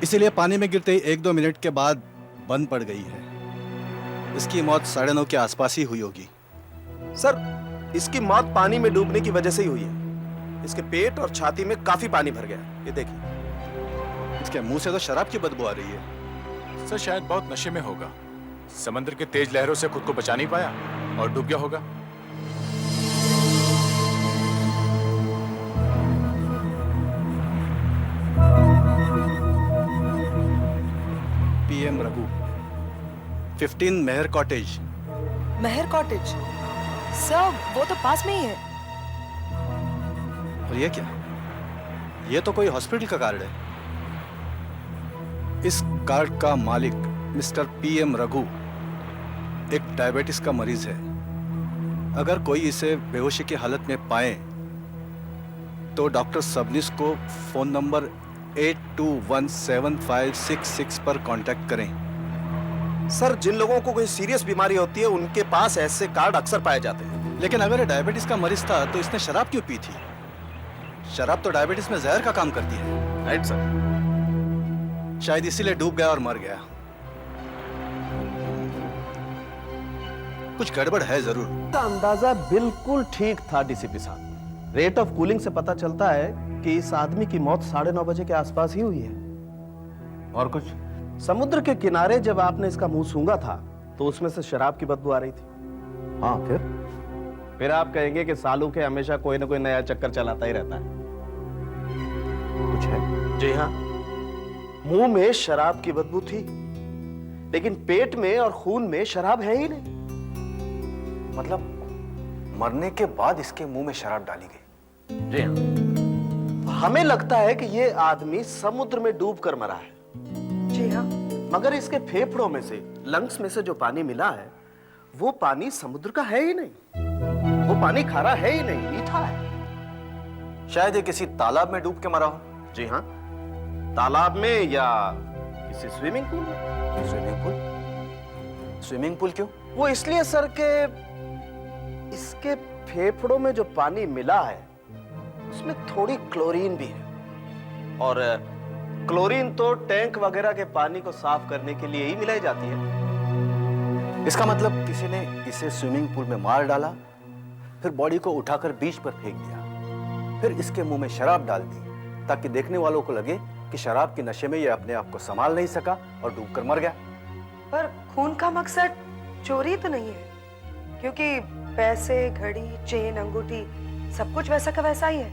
इसीलिए पानी में गिरते ही 1-2 मिनट के बाद बंद पड़ गई है। इसकी मौत 9:30 के आसपास ही हुई होगी। सर, इसकी मौत पानी में डूबने की वजह से ही हुई है। इसके पेट और छाती में काफी पानी भर गया, ये देखिए। इसके मुंह से तो शराब की बदबू आ रही है। सर शायद बहुत नशे में होगा, समंदर के तेज लहरों से खुद को बचा नहीं पाया और डूब गया होगा। पीएम रघु, 15 मेहर कॉटेज। मेहर कॉटेज? सर, वो तो पास में ही है। और ये क्या? ये तो कोई हॉस्पिटल का कार्ड है। इस कार्ड का मालिक मिस्टर पीएम रघु एक डायबिटीज का मरीज है। अगर कोई इसे बेहोशी की हालत में पाए तो डॉक्टर सबनिस को फोन नंबर 82175666 पर कांटेक्ट करें। सर, जिन लोगों को कोई सीरियस बीमारी होती है उनके पास ऐसे कार्ड अक्सर पाए जाते हैं। लेकिन अगर ये डायबिटीज का मरीज था तो इसने शराब क्यों पी थी? शराब तो डायबिटीज में जहर का काम करती है। Right sir. शायद इसीलिए डूब गया और मर गया। कुछ गड़बड़ है जरूर। का अंदाजा बिल्कुल ठीक था डीसीपी साहब। रेट ऑफ कूलिंग से पता चलता है कि इस आदमी की मौत 9:30 बजे के आसपास ही हुई है। और कुछ? समुद्र के किनारे जब आपने इसका मुंह सूंघा था तो उसमें से शराब की बदबू आ रही थी। हाँ, फिर आप कहेंगे कि सालू के हमेशा कोई ना कोई नया चक्कर चलाता ही रहता है। कुछ है? जी हाँ, मुंह में शराब की बदबू थी, लेकिन पेट में और खून में शराब है ही नहीं। मतलब मरने के बाद इसके मुंह में शराब डाली गई? जी हाँ। हमें लगता है कि ये आदमी समुद्र में डूबकर मरा है। जी हाँ। मगर इसके फेफड़ों में से, लंग्स में से जो पानी मिला है वो पानी समुद्र का है ही नहीं। वो पानी खारा है ही नहीं, मीठा है। शायद ये किसी तालाब में डूब के मरा हो। जी हाँ, तालाब में या किसी स्विमिंग पूल में। Swimming pool? स्विमिंग पूल क्यों? वो इसलिए सर के इसके फेफड़ों में जो पानी मिला है उसमें थोड़ी क्लोरीन भी है, और क्लोरीन तो टैंक वगैरह के पानी को साफ करने के लिए ही मिलाई जाती है। इसका मतलब किसी ने इसे स्विमिंग पूल में मार डाला, फिर बॉडी को उठाकर बीच पर फेंक दिया, फिर इसके मुंह में शराब डाल दी ताकि देखने वालों को लगे कि शराब के नशे में ये अपने आप को संभाल नहीं सका और डूबकर मर गया। पर खून का मकसद चोरी तो नहीं है, क्योंकि पैसे, घड़ी, चेन, अंगूठी सब कुछ वैसा का वैसा ही है।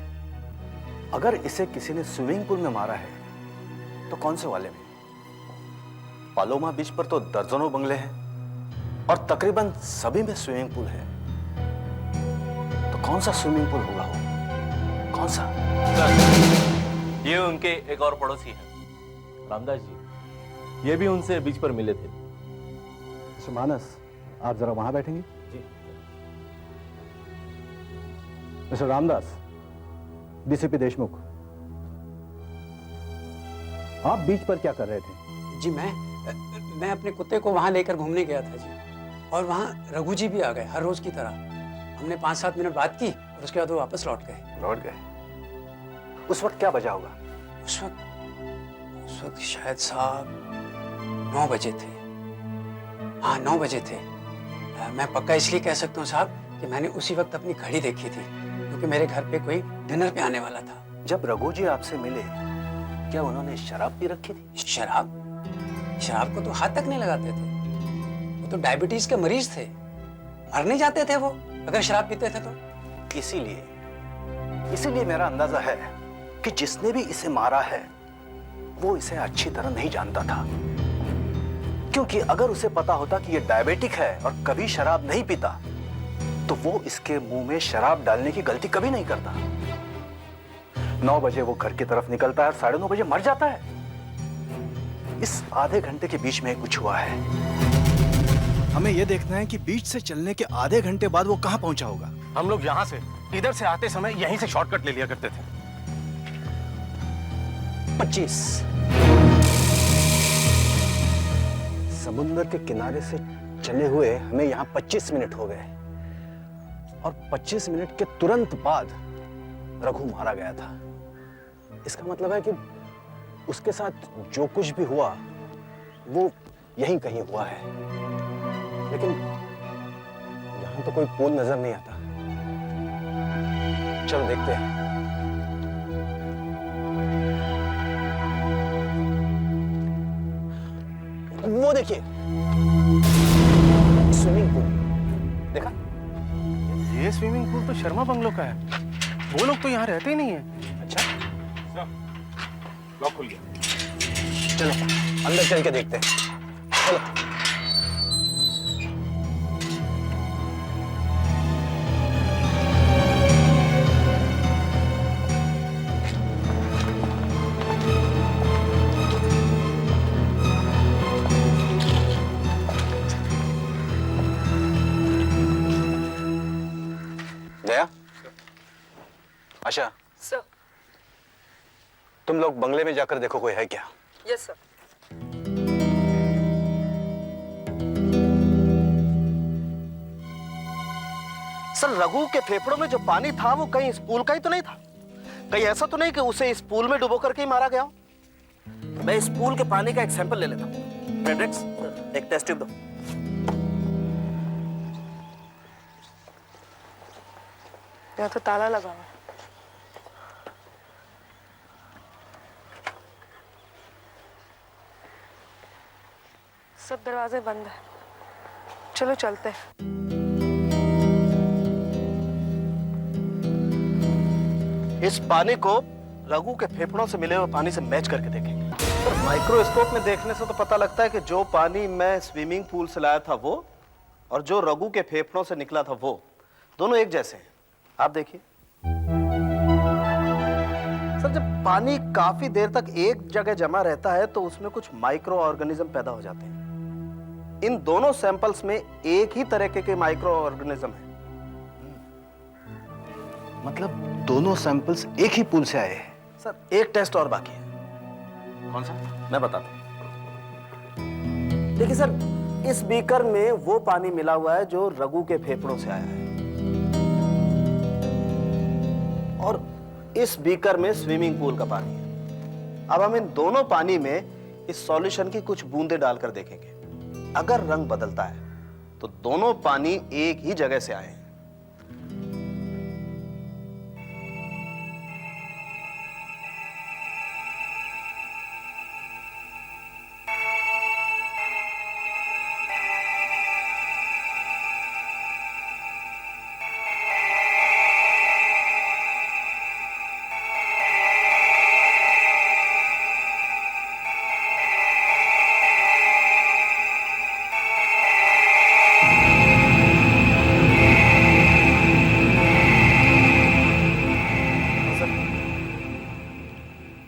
अगर इसे किसी ने स्विमिंग पूल में मारा है तो कौन से वाले में? पालोमा बीच पर तो दर्जनों बंगले हैं और तकरीबन सभी में स्विमिंग पूल है। तो कौन सा स्विमिंग पूल होगा वो? कौन सा? ये उनके एक और पड़ोसी हैं, रामदास जी। ये भी उनसे बीच पर मिले थे। मानस, आप जरा वहां बैठेंगे? जी। मिस्टर रामदास, डीसीपी देशमुख, आप बीच पर क्या कर रहे थे? जी मैं अपने कुत्ते को वहां लेकर घूमने गया था जी, और वहां रघु जी भी आ गए हर रोज की तरह। हमने 5-7 मिनट बात की और उसके बाद वो वापस लौट गए। लौट गए? उस वक्त क्या बजा होगा? उस वक्त शायद साहब 9 बजे थे। हाँ 9 बजे थे। मैं पक्का इसलिए कह सकता हूँ साहब कि मैंने उसी वक्त अपनी घड़ी देखी थी, क्योंकि मेरे घर पे कोई डिनर पे आने वाला था। जब रघु जी आपसे मिले क्या उन्होंने शराब पी रखी थी? शराब को तो हाथ तक नहीं लगाते थे। वो तो डायबिटीज के मरीज थे, मर नहीं जाते थे वो अगर शराब पीते थे तो। इसीलिए मेरा अंदाजा है कि जिसने भी इसे मारा है वो इसे अच्छी तरह नहीं जानता था, क्योंकि अगर उसे पता होता कि ये डायबिटिक है और कभी शराब नहीं पीता तो वो इसके मुंह में शराब डालने की गलती कभी नहीं करता। 9 बजे वो घर की तरफ निकलता है और 9:30 बजे मर जाता है। इस आधे घंटे के बीच में कुछ हुआ है। हमें यह देखना है कि बीच से चलने के आधे घंटे बाद वो कहां पहुंचा होगा। हम लोग यहाँ से इधर से आते समय यहीं से शॉर्टकट ले लिया करते थे। 25 समुद्र के किनारे से चले हुए हमें यहाँ 25 मिनट हो गए और 25 मिनट के तुरंत बाद रघु मारा गया था। इसका मतलब है कि उसके साथ जो कुछ भी हुआ वो यहीं कहीं हुआ है, लेकिन यहां तो कोई पुल नजर नहीं आता। चलो देखते हैं। वो देखिए स्विमिंग पूल, देखा? ये स्विमिंग पूल तो शर्मा बंगलो का है। वो लोग तो यहाँ रहते ही नहीं है। अच्छा, लॉक खुल गया। चलो अंदर चल के देखते हैं। चलो। दया, आशा, सर। तुम लोग बंगले में जाकर देखो कोई है क्या। Yes sir. सर रघु के फेफड़ों में जो पानी था वो कहीं इस पूल का ही तो नहीं था? कहीं ऐसा तो नहीं कि उसे इस पूल में डुबो करके ही मारा गया हो? मैं इस पूल के पानी का एक सैंपल ले लेता हूँ। फ्रेडरिक्स, एक टेस्ट ट्यूब दो। यहाँ तो ताला लगा हुआ है। सब दरवाजे बंद है। चलो चलते हैं। इस पानी को रघु के फेफड़ों से मिले हुए पानी से मैच करके देखेंगे। पर माइक्रोस्कोप में देखने से तो पता लगता है कि जो पानी मैं स्विमिंग पूल से लाया था वो और जो रघु के फेफड़ों से निकला था वो दोनों एक जैसे हैं। आप देखिए सर, जब पानी काफी देर तक एक जगह जमा रहता है तो उसमें कुछ माइक्रो ऑर्गेनिज्म पैदा हो जाते हैं। इन दोनों सैंपल्स में एक ही तरह के माइक्रो ऑर्गेनिज्म है। मतलब दोनों सैंपल्स एक ही पूल से आए हैं। सर एक टेस्ट और बाकी है। कौन सा? मैं बताता हूं। देखिए सर, इस बीकर में वो पानी मिला हुआ है जो रघु के फेफड़ों से आया है और इस बीकर में स्विमिंग पूल का पानी है। अब हम इन दोनों पानी में इस सॉल्यूशन की कुछ बूंदें डालकर देखेंगे। अगर रंग बदलता है तो दोनों पानी एक ही जगह से आए हैं।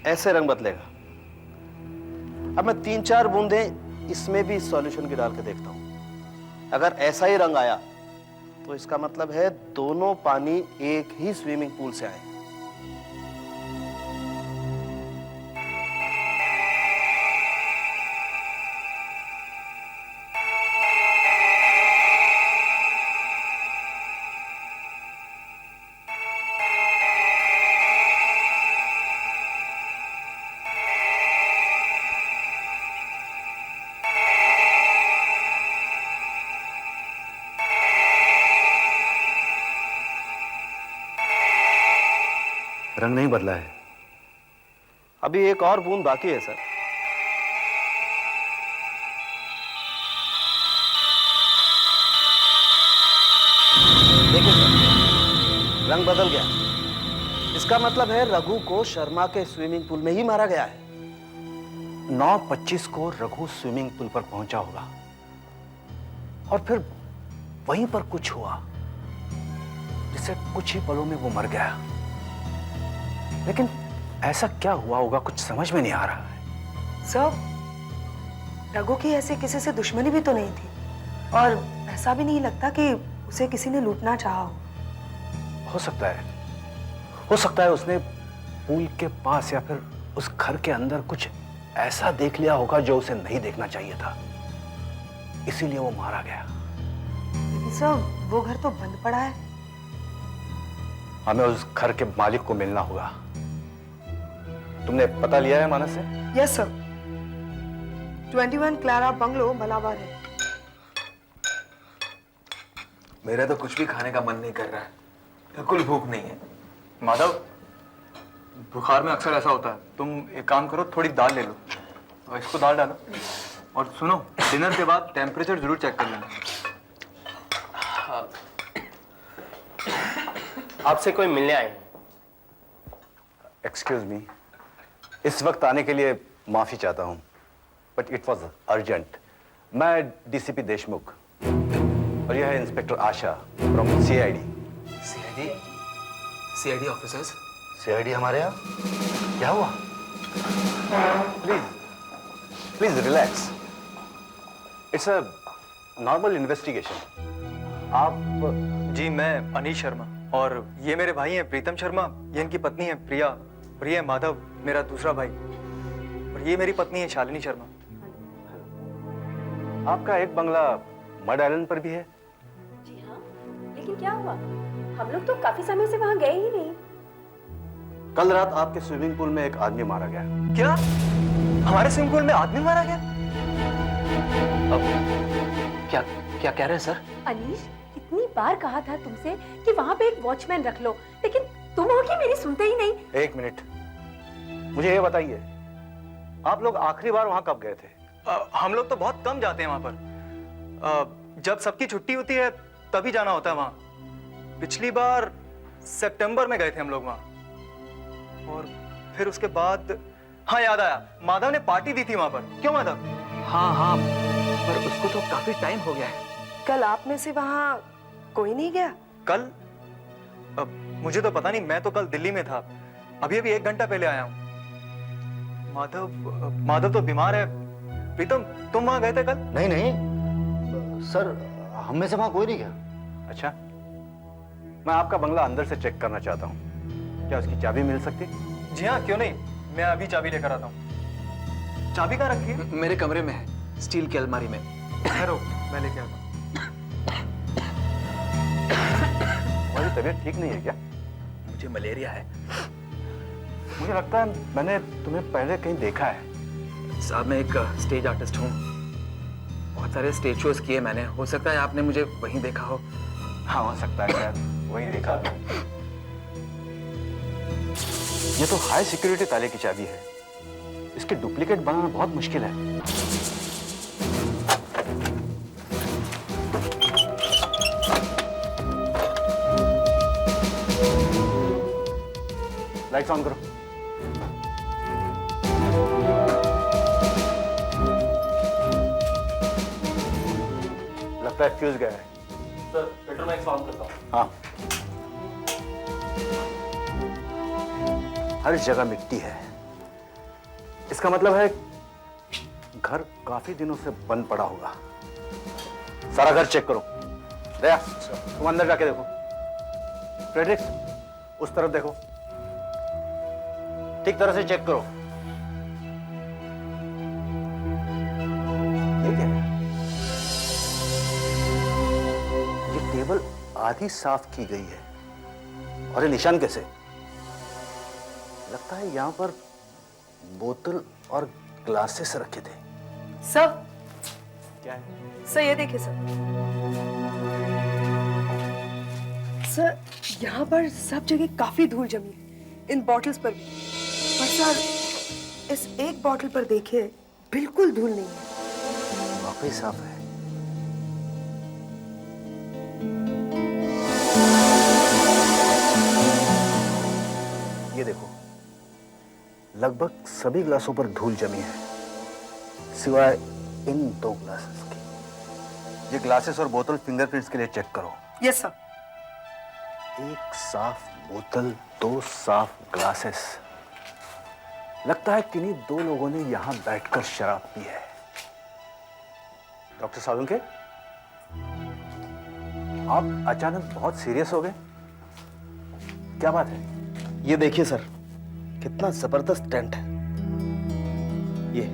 ऐसे रंग बदलेगा। अब मैं 3-4 बूंदें इसमें भी सॉल्यूशन की डाल के देखता हूं। अगर ऐसा ही रंग आया तो इसका मतलब है दोनों पानी एक ही स्विमिंग पूल से आए। रंग नहीं बदला है। अभी एक और बूंद बाकी है सर। देखिए सर, रंग बदल गया। इसका मतलब है रघु को शर्मा के स्विमिंग पूल में ही मारा गया है। 9:25 को रघु स्विमिंग पूल पर पहुंचा होगा और फिर वहीं पर कुछ हुआ जिससे कुछ ही पलों में वो मर गया। लेकिन ऐसा क्या हुआ होगा कुछ समझ में नहीं आ रहा है। सर, रघु की ऐसे किसी से दुश्मनी भी तो नहीं थी और ऐसा भी नहीं लगता कि उसे किसी ने लूटना चाहा हो सकता है, हो सकता है उसने पूल के पास या फिर उस घर के अंदर कुछ ऐसा देख लिया होगा जो उसे नहीं देखना चाहिए था, इसीलिए वो मारा गया। लेकिन सर, वो घर तो बंद पड़ा है। हमें उस घर के मालिक को मिलना होगा। तुमने पता लिया है मानस से? Yes sir, 21 Clara bungalow Malabar है। मेरा तो कुछ भी खाने का मन नहीं कर रहा है, बिल्कुल भूख नहीं है। माधव, बुखार में अक्सर ऐसा होता है, तुम एक काम करो, थोड़ी दाल ले लो और इसको दाल डालो। और सुनो, डिनर के बाद टेम्परेचर जरूर चेक कर लेना। आपसे कोई मिलने आए हैं। एक्सक्यूज मी, इस वक्त आने के लिए माफी चाहता हूं, बट इट वॉज अर्जेंट। मैं डीसीपी देशमुख और यह है inspector Asha from CID. CID officers? CID हमारे यहाँ? क्या हुआ? Please please relax, it's a normal investigation. आप? जी, मैं अनीश शर्मा और ये मेरे भाई हैं प्रीतम शर्मा, ये इनकी पत्नी है प्रिया, और ये है माधव, मेरा दूसरा भाई, और ये मेरी पत्नी है शालिनी शर्मा। आपका एक बंगला मड आइलैंड पर भी है? जी हाँ, लेकिन क्या हुआ? हम लोग तो काफी समय से वहाँ गए ही नहीं। कल रात आपके स्विमिंग पूल में एक आदमी मारा गया। क्या? हमारे स्विमिंग पूल में आदमी मारा गया? क्या क्या कह रहे हैं सर? अनीश, कितनी बार कहा था तुमसे कि वहाँ पे एक वॉचमैन रख लो, लेकिन तुम हो कि मेरी सुनते ही नहीं। एक मिनट, मुझे ये बताइए, आप लोग आखिरी बार वहां कब गए थे? हम लोग तो बहुत कम जाते हैं वहां पर। जब सबकी छुट्टी होती है तभी जाना होता है वहां। पिछली बार सितंबर में गए थे हम लोग वहां, और फिर उसके बाद हाँ याद आया, माधव ने पार्टी दी थी वहां पर। क्यों माधव? हाँ, पर उसको तो काफी टाइम हो गया है। कल आप में से वहाँ कोई नहीं गया? कल? मुझे तो पता नहीं, मैं तो कल दिल्ली में था, अभी 1 घंटा पहले आया हूँ। माधव तो बीमार है। प्रीतम, तुम वहां गए थे कल? नहीं सर, हम में से वहां कोई नहीं गया। अच्छा, मैं आपका बंगला अंदर से चेक करना चाहता हूँ, क्या उसकी चाबी मिल सकती? जी हाँ, क्यों नहीं, मैं अभी चाबी लेकर आता हूँ। चाबी कहाँ रखी है? मेरे कमरे में है, स्टील की अलमारी में। ठहरो, मैं लेके आता हूँ। तुम्हारी तबीयत ठीक नहीं है क्या? मुझे मलेरिया है। मुझे लगता है मैंने तुम्हें पहले कहीं देखा है। साहब, मैं एक स्टेज आर्टिस्ट हूँ, बहुत सारे स्टेज शोज किए मैंने, हो सकता है आपने मुझे वहीं देखा हो। हाँ, हो सकता है शायद वहीं देखा। ये तो हाई सिक्योरिटी ताले की चाबी है, इसके डुप्लीकेट बनाना बहुत मुश्किल है। लाइट्स ऑन करो। लगता है फ्यूज गया है। सर, पेट्रोमैक्स ऑन करता हूँ। हाँ, हर जगह मिट्टी है, इसका मतलब है घर काफी दिनों से बंद पड़ा होगा। सारा घर चेक करो। दया, तुम अंदर जाके देखो। फ्रेडरिक्स, उस तरफ देखो, ठीक तरह से चेक करो। ये क्या है? ये टेबल आधी साफ की गई है, और ये निशान कैसे? लगता है यहां पर बोतल और ग्लासेस रखे थे। सर, क्या है? सर ये देखिए सर, यहाँ पर सब जगह काफी धूल जमी है। इन बॉटल्स पर भी। पर सर इस एक बॉटल पर देखिए बिल्कुल धूल नहीं है। वाकई साफ है। ये देखो, लगभग सभी ग्लासों पर धूल जमी है सिवाय इन 2 ग्लासेस की। ये ग्लासेस और बोतल फिंगरप्रिंट्स के लिए चेक करो। Yes sir. एक साफ बोतल, 2 साफ ग्लासेस। लगता है किन्हीं 2 लोगों ने यहां बैठकर शराब पी है। डॉक्टर सालुंके, आप अचानक बहुत सीरियस हो गए, क्या बात है? ये देखिए सर, कितना जबरदस्त टेंट है। ये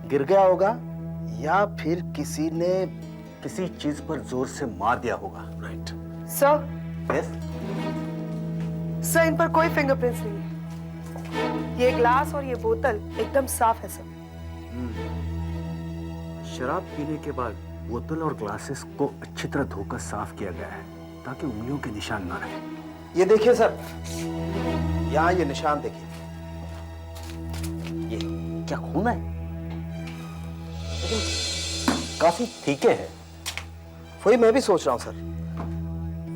गिर गया होगा या फिर किसी ने किसी चीज पर जोर से मार दिया होगा। Right sir. यस सर, इन पर कोई फिंगरप्रिंट्स नहीं है। ये ग्लास और ये बोतल एकदम साफ है सर। शराब पीने के बाद बोतल और ग्लासेस को अच्छी तरह धोकर साफ किया गया है ताकि उंगलियों के निशान ना रहे। ये देखिए सर, यहाँ ये निशान देखिए। ये क्या खून है? लेकिन काफी फीके है। वही मैं भी सोच रहा हूँ सर।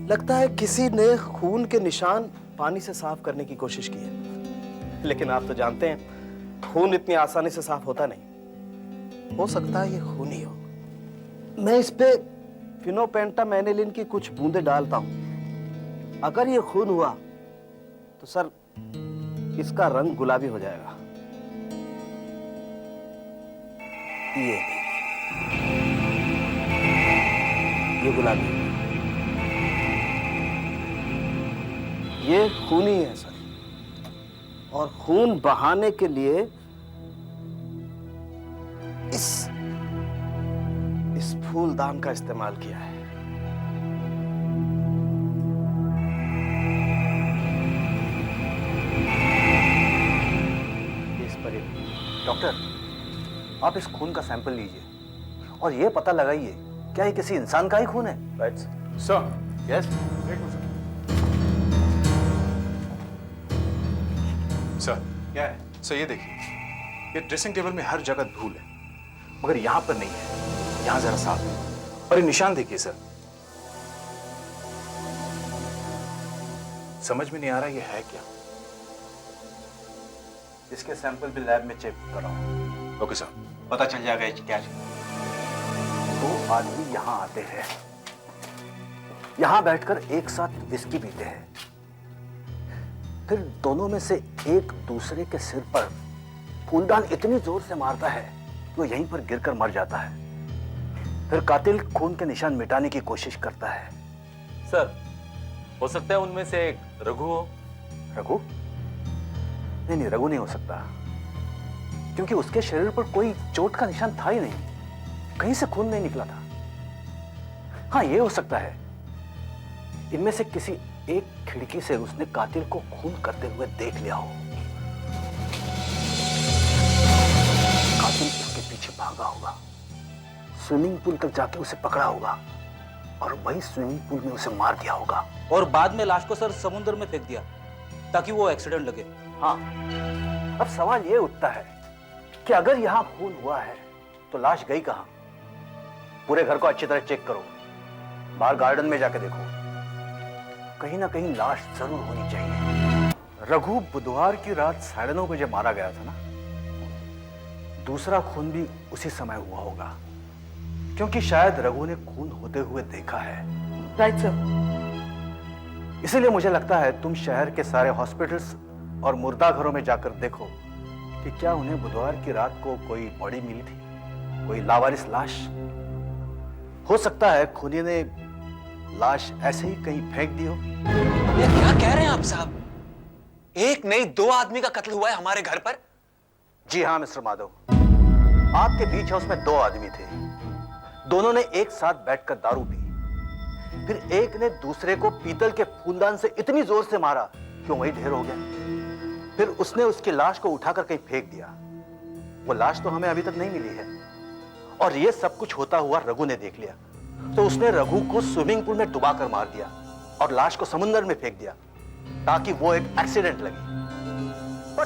लगता है किसी ने खून के निशान पानी से साफ करने की कोशिश की है। लेकिन आप तो जानते हैं खून इतनी आसानी से साफ होता नहीं। हो सकता है ये खून ही हो। मैं इस पे फिनोपेंटामेनिलिन की कुछ बूंदें डालता हूं। अगर ये खून हुआ तो सर इसका रंग गुलाबी हो जाएगा। ये गुलाबी, ये खून ही है सर। और खून बहाने के लिए इस फूलदान का इस्तेमाल किया है। इस पर डॉक्टर, आप इस खून का सैंपल लीजिए और ये पता लगाइए क्या ये किसी इंसान का ही खून है। Right sir. Yes sir. क्या है? सर ये देखिए, ये ड्रेसिंग टेबल में हर जगह धूल है मगर यहां पर नहीं है। यहां जरा साफ है। और ये निशान देखिए सर, समझ में नहीं आ रहा ये है क्या। इसके सैंपल भी लैब में चेक कराओ। Okay sir. पता चल जाएगा क्या है। 2 आदमी यहां आते हैं, यहां बैठकर एक साथ विस्की पीते हैं, फिर दोनों में से एक दूसरे के सिर पर फूलदान इतनी जोर से मारता है कि वो यहीं पर गिरकर मर जाता है। फिर कातिल खून के निशान मिटाने की कोशिश करता है। सर, हो सकता है उनमें से एक रघु हो। रघु? नहीं, रघु नहीं हो सकता, क्योंकि उसके शरीर पर कोई चोट का निशान था ही नहीं, कहीं से खून नहीं निकला था। हाँ, ये हो सकता है इनमें से किसी एक खिड़की से उसने कातिल को खून करते हुए देख लिया हो। कातिल उसके पीछे भागा होगा, स्विमिंग पूल तक जाके उसे पकड़ा होगा और वही स्विमिंग पूल में उसे मार दिया होगा। और बाद में लाश को सर समुद्र में फेंक दिया ताकि वो एक्सीडेंट लगे। हाँ, अब सवाल ये उठता है कि अगर यहां खून हुआ है तो लाश गई कहां? पूरे घर को अच्छी तरह चेक करो, बाहर गार्डन में जाके देखो, कहीं ना कहीं लाश जरूर होनी चाहिए। रघु बुधवार की रात 9:30 बजे मारा गया था ना। दूसरा खून भी उसी समय हुआ होगा, क्योंकि शायद रघु ने खून होते हुए देखा है। Right sir. इसीलिए मुझे लगता है तुम शहर के सारे हॉस्पिटल्स और मुर्दा घरों में जाकर देखो कि क्या उन्हें बुधवार की रात को कोई बॉडी मिली थी, कोई लावारिस लाश। हो सकता है खूनी ने लाश ऐसे ही कहीं फेंक दी हो। ये क्या कह रहे हैं आप साहब? एक नहीं 2 आदमी का कत्ल हुआ है हमारे घर पर। जी हाँ मिस्टर माधव, आपके बीच हाउस में 2 आदमी थे। दोनों ने एक साथ बैठकर दारू पी, फिर एक ने दूसरे को पीतल के फूलदान से इतनी जोर से मारा कि वही ढेर हो गया। फिर उसने उसकी लाश को उठाकर कहीं फेंक दिया। वो लाश तो हमें अभी तक नहीं मिली है, और ये सब कुछ होता हुआ रघु ने देख लिया, तो उसने रघु को स्विमिंग पूल में डुबा कर मार दिया और लाश को समुद्र में फेंक दिया। ताकि वो एक एक्सीडेंट लगे। पर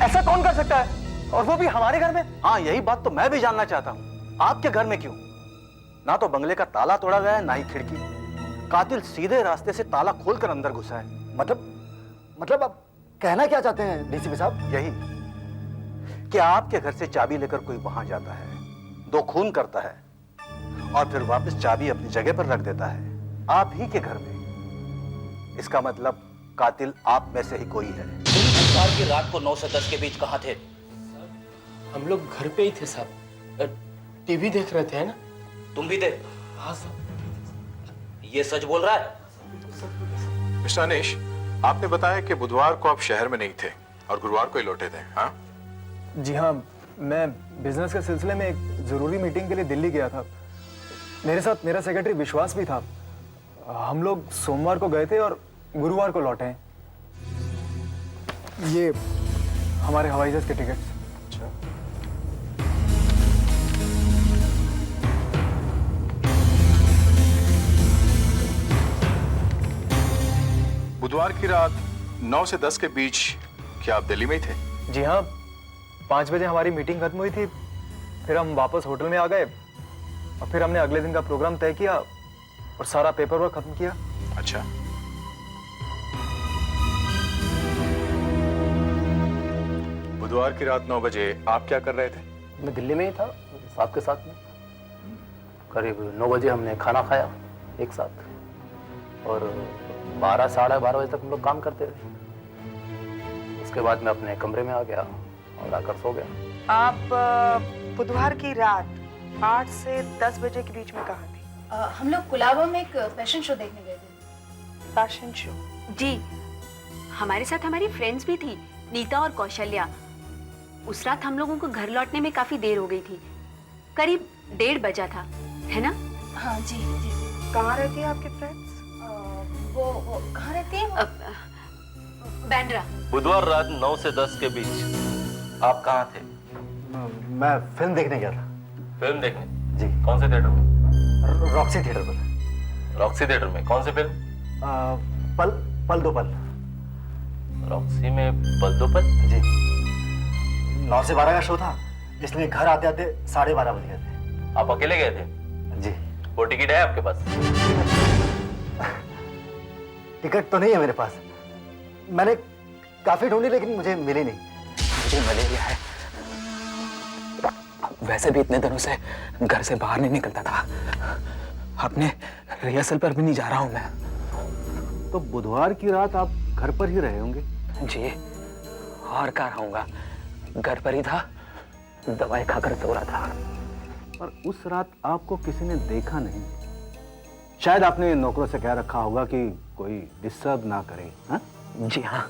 ऐसा कौन कर सकता है, और वो भी हमारे घर में? हाँ, यही बात तो मैं भी जानना चाहता हूँ। आपके घर में क्यों? ना तो बंगले का ताला तोड़ा गया है, ना ही खिड़की। कातिल सीधे रास्ते से ताला खोलकर अंदर घुसा है। मतलब आप कहना क्या चाहते हैं डीसीपी साहब? यही कि आपके घर से चाबी लेकर कोई वहां जाता है, 2 खून करता है और फिर वापस चाबी अपनी जगह पर रख देता है, आप ही के घर में। इसका मतलब कातिल आप में से ही कोई है। बुधवार की रात को 9 से 10 के बीच कहाँ थे? हम लोग घर पे ही थे साहब, टीवी देख रहे थे, है ना? तुम भी थे? हाँ साहब। ये सच बोल रहा है? मिस्टर अनीश, आपने बताया कि बुधवार को आप शहर में नहीं थे और गुरुवार को ही लौटे थे, हाँ? जी हाँ, मैं बिजनेस के सिलसिले में एक जरूरी मीटिंग के लिए दिल्ली गया था। मेरे साथ मेरा सेक्रेटरी विश्वास भी था। हम लोग सोमवार को गए थे और गुरुवार को लौटे हैं। ये हमारे हवाई जहाज के टिकट्स। अच्छा। बुधवार की रात 9 से 10 के बीच क्या आप दिल्ली में ही थे? जी हाँ, 5 बजे हमारी मीटिंग खत्म हुई थी। फिर हम वापस होटल में आ गए और फिर हमने अगले दिन का प्रोग्राम तय किया और सारा पेपर वर्क खत्म किया। अच्छा। बुधवार की रात 9 बजे आप क्या कर रहे थे? मैं दिल्ली में ही था, साहब के साथ में। करीब 9 बजे हमने खाना खाया एक साथ और 12 साढ़े 12 बजे तक हम लोग काम करते रहे। उसके बाद मैं अपने कमरे में आ गया और आकर सो गया। आप बुधवार की रात 8 से 10 बजे के बीच में कहाँ थे? हम लोग कुलाबा में एक फैशन शो देखने गए थे। Fashion show? जी, हमारे साथ हमारी फ्रेंड्स भी थी, नीता और कौशल्या। उस रात हम लोगों को घर लौटने में काफी देर हो गई थी, करीब 1:30 बजा था, है ना? हाँ जी जी। कहाँ रहती है आपके फ्रेंड्स? वो कहाँ रहती है? बैंड्रा। बुधवार रात 9 से 10 के बीच आप कहाँ थे? मैं फिल्म देखने गया था। फिल्म देखने? जी। कौन से थिएटर में? रॉक्सी थिएटर पर। रॉक्सी थिएटर में कौन सी फिल्म? पल दो पल। रॉक्सी में पल दो पल? जी। 9 से 12 का शो था, इसलिए घर आते आते 12:30 बज गए थे। आप अकेले गए थे? जी। वो टिकट है आपके पास? टिकट तो नहीं है मेरे पास। मैंने काफी ढूंढी लेकिन मुझे मिली नहीं। मुझे मलेरिया है। वैसे भी इतने दिनों से घर से बाहर नहीं निकलता था। अपने रिहर्सल पर भी नहीं जा रहा हूं मैं। तो बुधवार की रात आप घर पर ही रहे होंगे? जी, और कहाँ रहूंगा, घर पर ही था, दवाई खाकर सो रहा था। पर उस रात आपको किसी ने देखा नहीं। शायद आपने नौकरों से कह रखा होगा कि कोई डिस्टर्ब ना करे। हाँ? जी हाँ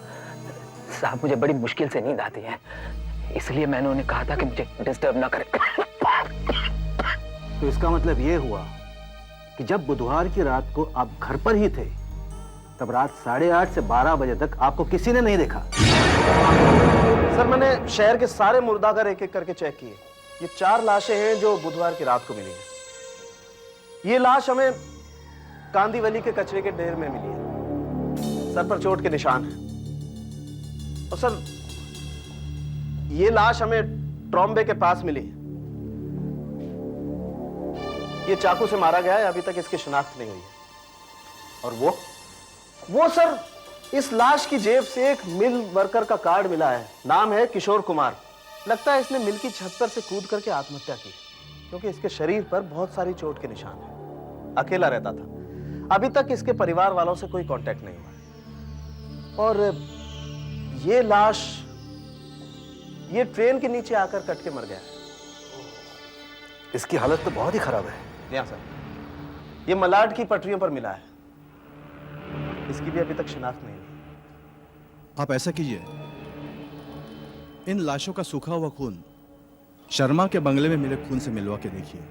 साहब, मुझे बड़ी मुश्किल से नींद आती है, इसलिए मैंने उन्हें कहा था कि मुझे डिस्टर्ब ना करे। तो इसका मतलब ये हुआ कि जब बुधवार की रात को आप घर पर ही थे, तब रात 8:30 से 12 बजे तक आपको किसी ने नहीं देखा। सर, मैंने शहर के सारे मुर्दाघर एक एक करके चेक किए। ये 4 लाशें हैं जो बुधवार की रात को मिली हैं। ये लाश हमें कांदीवली के कचरे के ढेर में मिली है। सर पर चोट के निशान हैं। और सर, ये लाश हमें ट्रॉम्बे के पास मिली है। ये चाकू से मारा गया है, अभी तक इसकी शिनाख्त नहीं हुई है। और वो सर, इस लाश की जेब से एक मिल वर्कर का कार्ड मिला है, नाम है किशोर कुमार। लगता है इसने मिल की छत पर से कूद करके आत्महत्या की, क्योंकि इसके शरीर पर बहुत सारी चोट के निशान हैं। अकेला रहता था, अभी तक इसके परिवार वालों से कोई कांटेक्ट नहीं हुआ। और ये लाश ये ट्रेन के नीचे आकर कट के मर गया है। इसकी हालत तो बहुत ही खराब है। यहाँ सर, ये मलाड की पटरियों पर मिला है। इसकी भी अभी तक शिनाख्त नहीं हुई। आप ऐसा कीजिए, इन लाशों का सूखा हुआ खून शर्मा के बंगले में मिले खून से मिलवा के देखिए,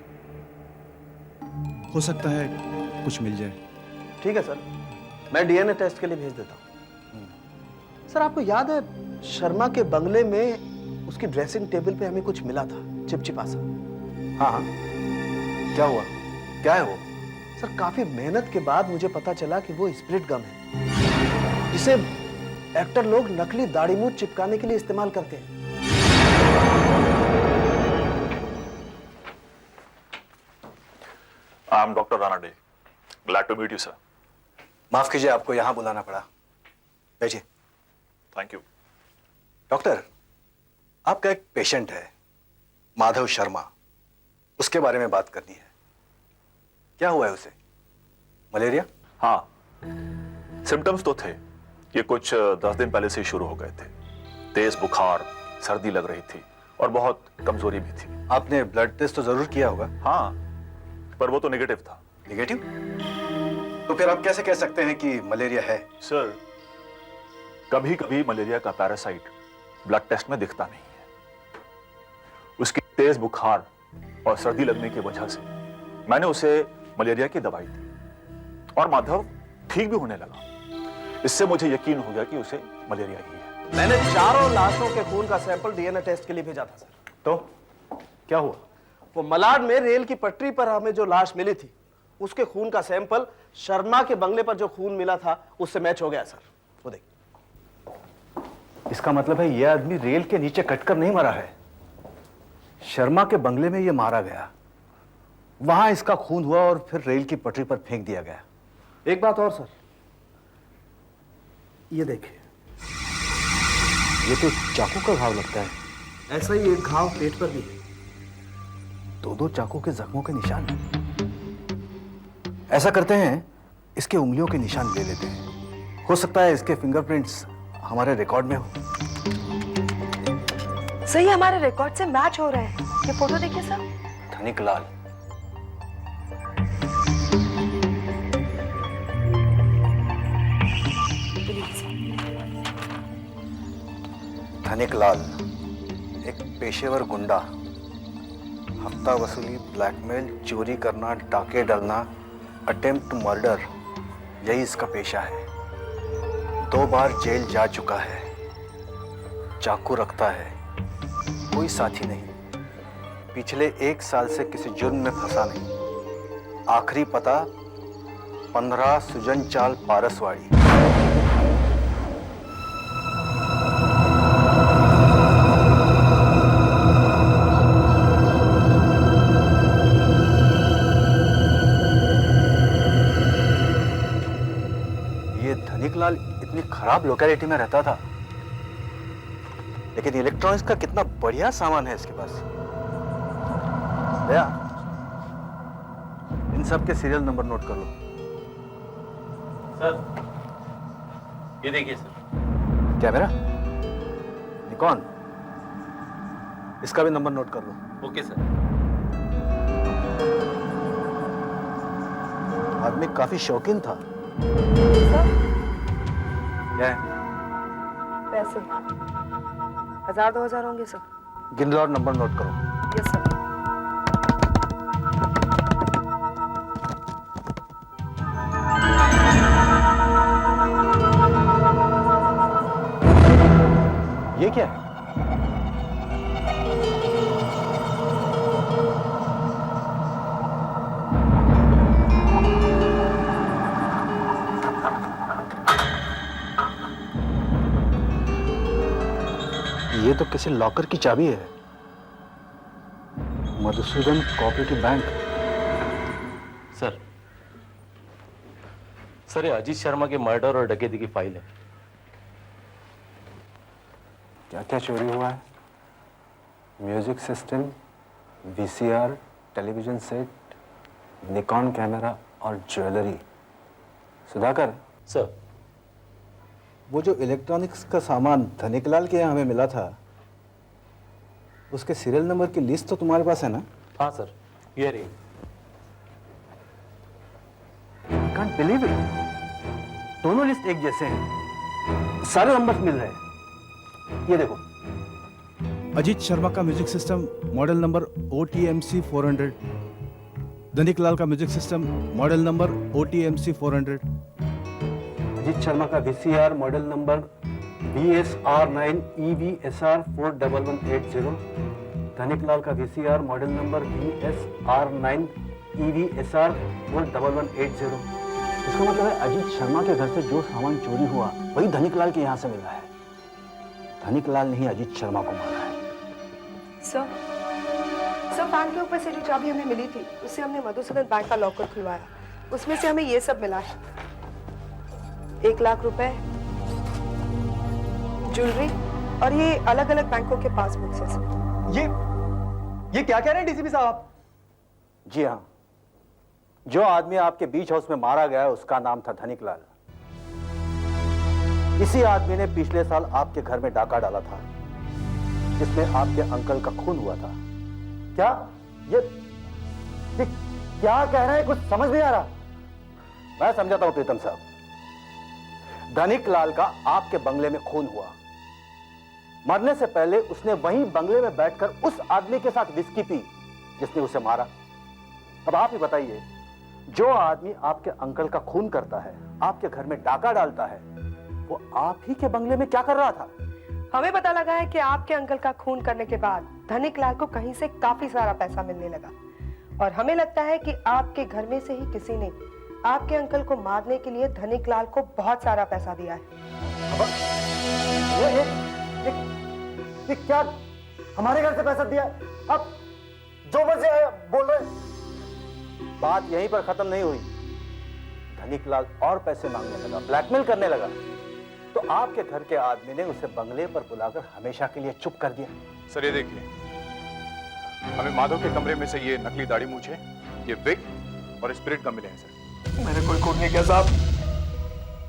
हो सकता है कुछ मिल जाए। ठीक है सर, मैं डीएनए टेस्ट के लिए भेज देता हूँ। सर, आपको याद है शर्मा के बंगले में उसकी ड्रेसिंग टेबल पे हमें कुछ मिला था, चिपचिपा सा? हाँ हाँ, क्या हुआ? क्या है वो? सर, काफी मेहनत के बाद मुझे पता चला कि वो स्प्लिट गम है। जिसे एक्टर लोग नकली दाढ़ी मूंछ चिपकाने के लिए इस्तेमाल करते हैं। I am doctor Rana Dey, glad to meet you sir. माफ कीजिए, आपको यहां बुलाना पड़ा। बैठिए। Thank you. डॉक्टर, आपका एक पेशेंट है माधव शर्मा, उसके बारे में बात करनी है। क्या हुआ है उसे? मलेरिया? हाँ, सिम्टम्स तो थे। ये कुछ 10 दिन पहले से शुरू हो गए थे। तेज बुखार, सर्दी लग रही थी और बहुत कमजोरी भी थी। आपने ब्लड टेस्ट तो जरूर किया होगा? हाँ, पर वो तो नेगेटिव था। नेगेटिव? तो फिर आप कैसे कह सकते हैं कि मलेरिया है? सर, कभी कभी मलेरिया का पैरासाइट ब्लड टेस्ट में दिखता नहीं है। उसकी तेज बुखार और सर्दी लगने की वजह से मैंने उसे मलेरिया की दवाई दी और माधव ठीक भी होने लगा। इससे मुझे यकीन हो गया कि उसे मलेरिया ही है। मैंने चारों लाशों के खून का सैंपल डीएनए टेस्ट के लिए भेजा था सर। तो क्या हुआ? वो मलाड में रेल की पटरी पर हमें जो लाश मिली थी, उसके खून का सैंपल शर्मा के बंगले पर जो खून मिला था उससे मैच हो गया सर। वो देखिए। इसका मतलब है यह आदमी रेल के नीचे कटकर नहीं मरा है, शर्मा के बंगले में यह मारा गया, वहां इसका खून हुआ और फिर रेल की पटरी पर फेंक दिया गया। एक बात और सर, ये देखिए, ये तो चाकू का घाव लगता है। ऐसा ही एक घाव पेट पर भी है। दो चाकू के जख्मों के निशान। ऐसा करते हैं, इसके उंगलियों के निशान ले लेते हैं। हो सकता है इसके फिंगरप्रिंट्स हमारे रिकॉर्ड में हो। सही, हमारे रिकॉर्ड से मैच हो रहा है। ये फोटो देखिए सर। धनिक लाल। धनिक लाल एक पेशेवर गुंडा, हफ्ता वसूली, ब्लैकमेल, चोरी करना, डाके डालना, अटेम्प्ट मर्डर, यही इसका पेशा है। 2 बार जेल जा चुका है। चाकू रखता है, कोई साथी नहीं। पिछले 1 साल से किसी जुर्म में फंसा नहीं। आखिरी पता 15 सुजन चाल, पारसवाड़ी। लाल इतनी खराब लोकेलिटी में रहता था, लेकिन इलेक्ट्रॉनिक्स का कितना बढ़िया सामान है इसके पास। भैया, इन सब के सीरियल नंबर नोट कर लो। सर, ये देखिए सर। क्या मेरा? निकॉन? इसका भी नंबर नोट कर लो। Okay sir. आदमी काफी शौकीन था। क्या है? पैसे 1000-2000 होंगे सर। गिन लो और नंबर नोट करो। Yes sir. ये क्या है? ये तो किसी लॉकर की चाबी है। Madhusudan cooperative bank. सर, ये अजीत शर्मा के मर्डर और डकैती की फाइल है। क्या क्या चोरी हुआ है? Music system, VCR, television set, Nikon camera और ज्वेलरी। सुधाकर सर, वो जो इलेक्ट्रॉनिक्स का सामान धनिकलाल के यहाँ हमें मिला था, उसके सीरियल नंबर की लिस्ट तो तुम्हारे पास है ना? हाँ सर, ये रही। I can't believe it. दोनों लिस्ट एक जैसे हैं, सारे नंबर्स मिल रहे हैं। ये देखो, अजीत शर्मा का music system model number OTMC 400, Dhaniklal का music system model number OTMC 400, Ajit Sharma का VCR model number BSR9 EVSR 41180, Dhaniklal का VCR model number BSR9 EVSR 41180, इसका मतलब है अजीत शर्मा के घर से जो सामान चोरी हुआ वही धनिक लाल के यहाँ से मिला है। धनिक लाल ने ही अजीत शर्मा को मारा है। सर फैन के ऊपर से जो चाबी हमें मिली थी उससे हमने मधुसूदन बैंक का लॉकर खुलवाया। उसमें से हमें ये सब मिला है, 1 लाख रुपए, ज्वेलरी और ये अलग अलग बैंकों के पासबुक्स हैं। ये क्या कह रहे हैं डीसीपी साहब? जी हाँ, जो आदमी आपके बीच हाउस में मारा गया उसका नाम था धनिक लाल। इसी आदमी ने पिछले साल आपके घर में डाका डाला था जिसमें आपके अंकल का खून हुआ था। क्या ये क्या कह रहे हैं? कुछ समझ नहीं आ रहा। मैं समझाता हूं प्रीतम साहब। धनिक लाल का आपके बंगले में खून हुआ। मरने से पहले उसने वहीं बंगले में बैठकर उस आदमी के साथ विस्की पी जिसने उसे मारा। अब आप ही बताइए, जो आदमी आपके अंकल का खून करता है, आपके घर में डाका डालता है, वो आप ही के बंगले में क्या कर रहा था? हमें पता लगा है कि आपके अंकल का खून करने के बाद धनिक लाल को कहीं से काफी सारा पैसा मिलने लगा और हमें लगता है कि आपके घर में से ही किसी ने आपके अंकल को मारने के लिए धनिक लाल को बहुत सारा पैसा दिया है। ये क्या हमारे घर से पैसा दिया? अब जो मर्जी बोल रहे। बात यहीं पर खत्म नहीं हुई। धनिक लाल और पैसे मांगने लगा, ब्लैकमेल करने लगा, तो आपके घर के आदमी ने उसे बंगले पर बुलाकर हमेशा के लिए चुप कर दिया। सर ये देखिए, हमें माधव के कमरे में से ये नकली दाढ़ी मूछे, ये विग और स्पिरिट गम मिले हैं सर। मैंने कोई खून नहीं किया साहब।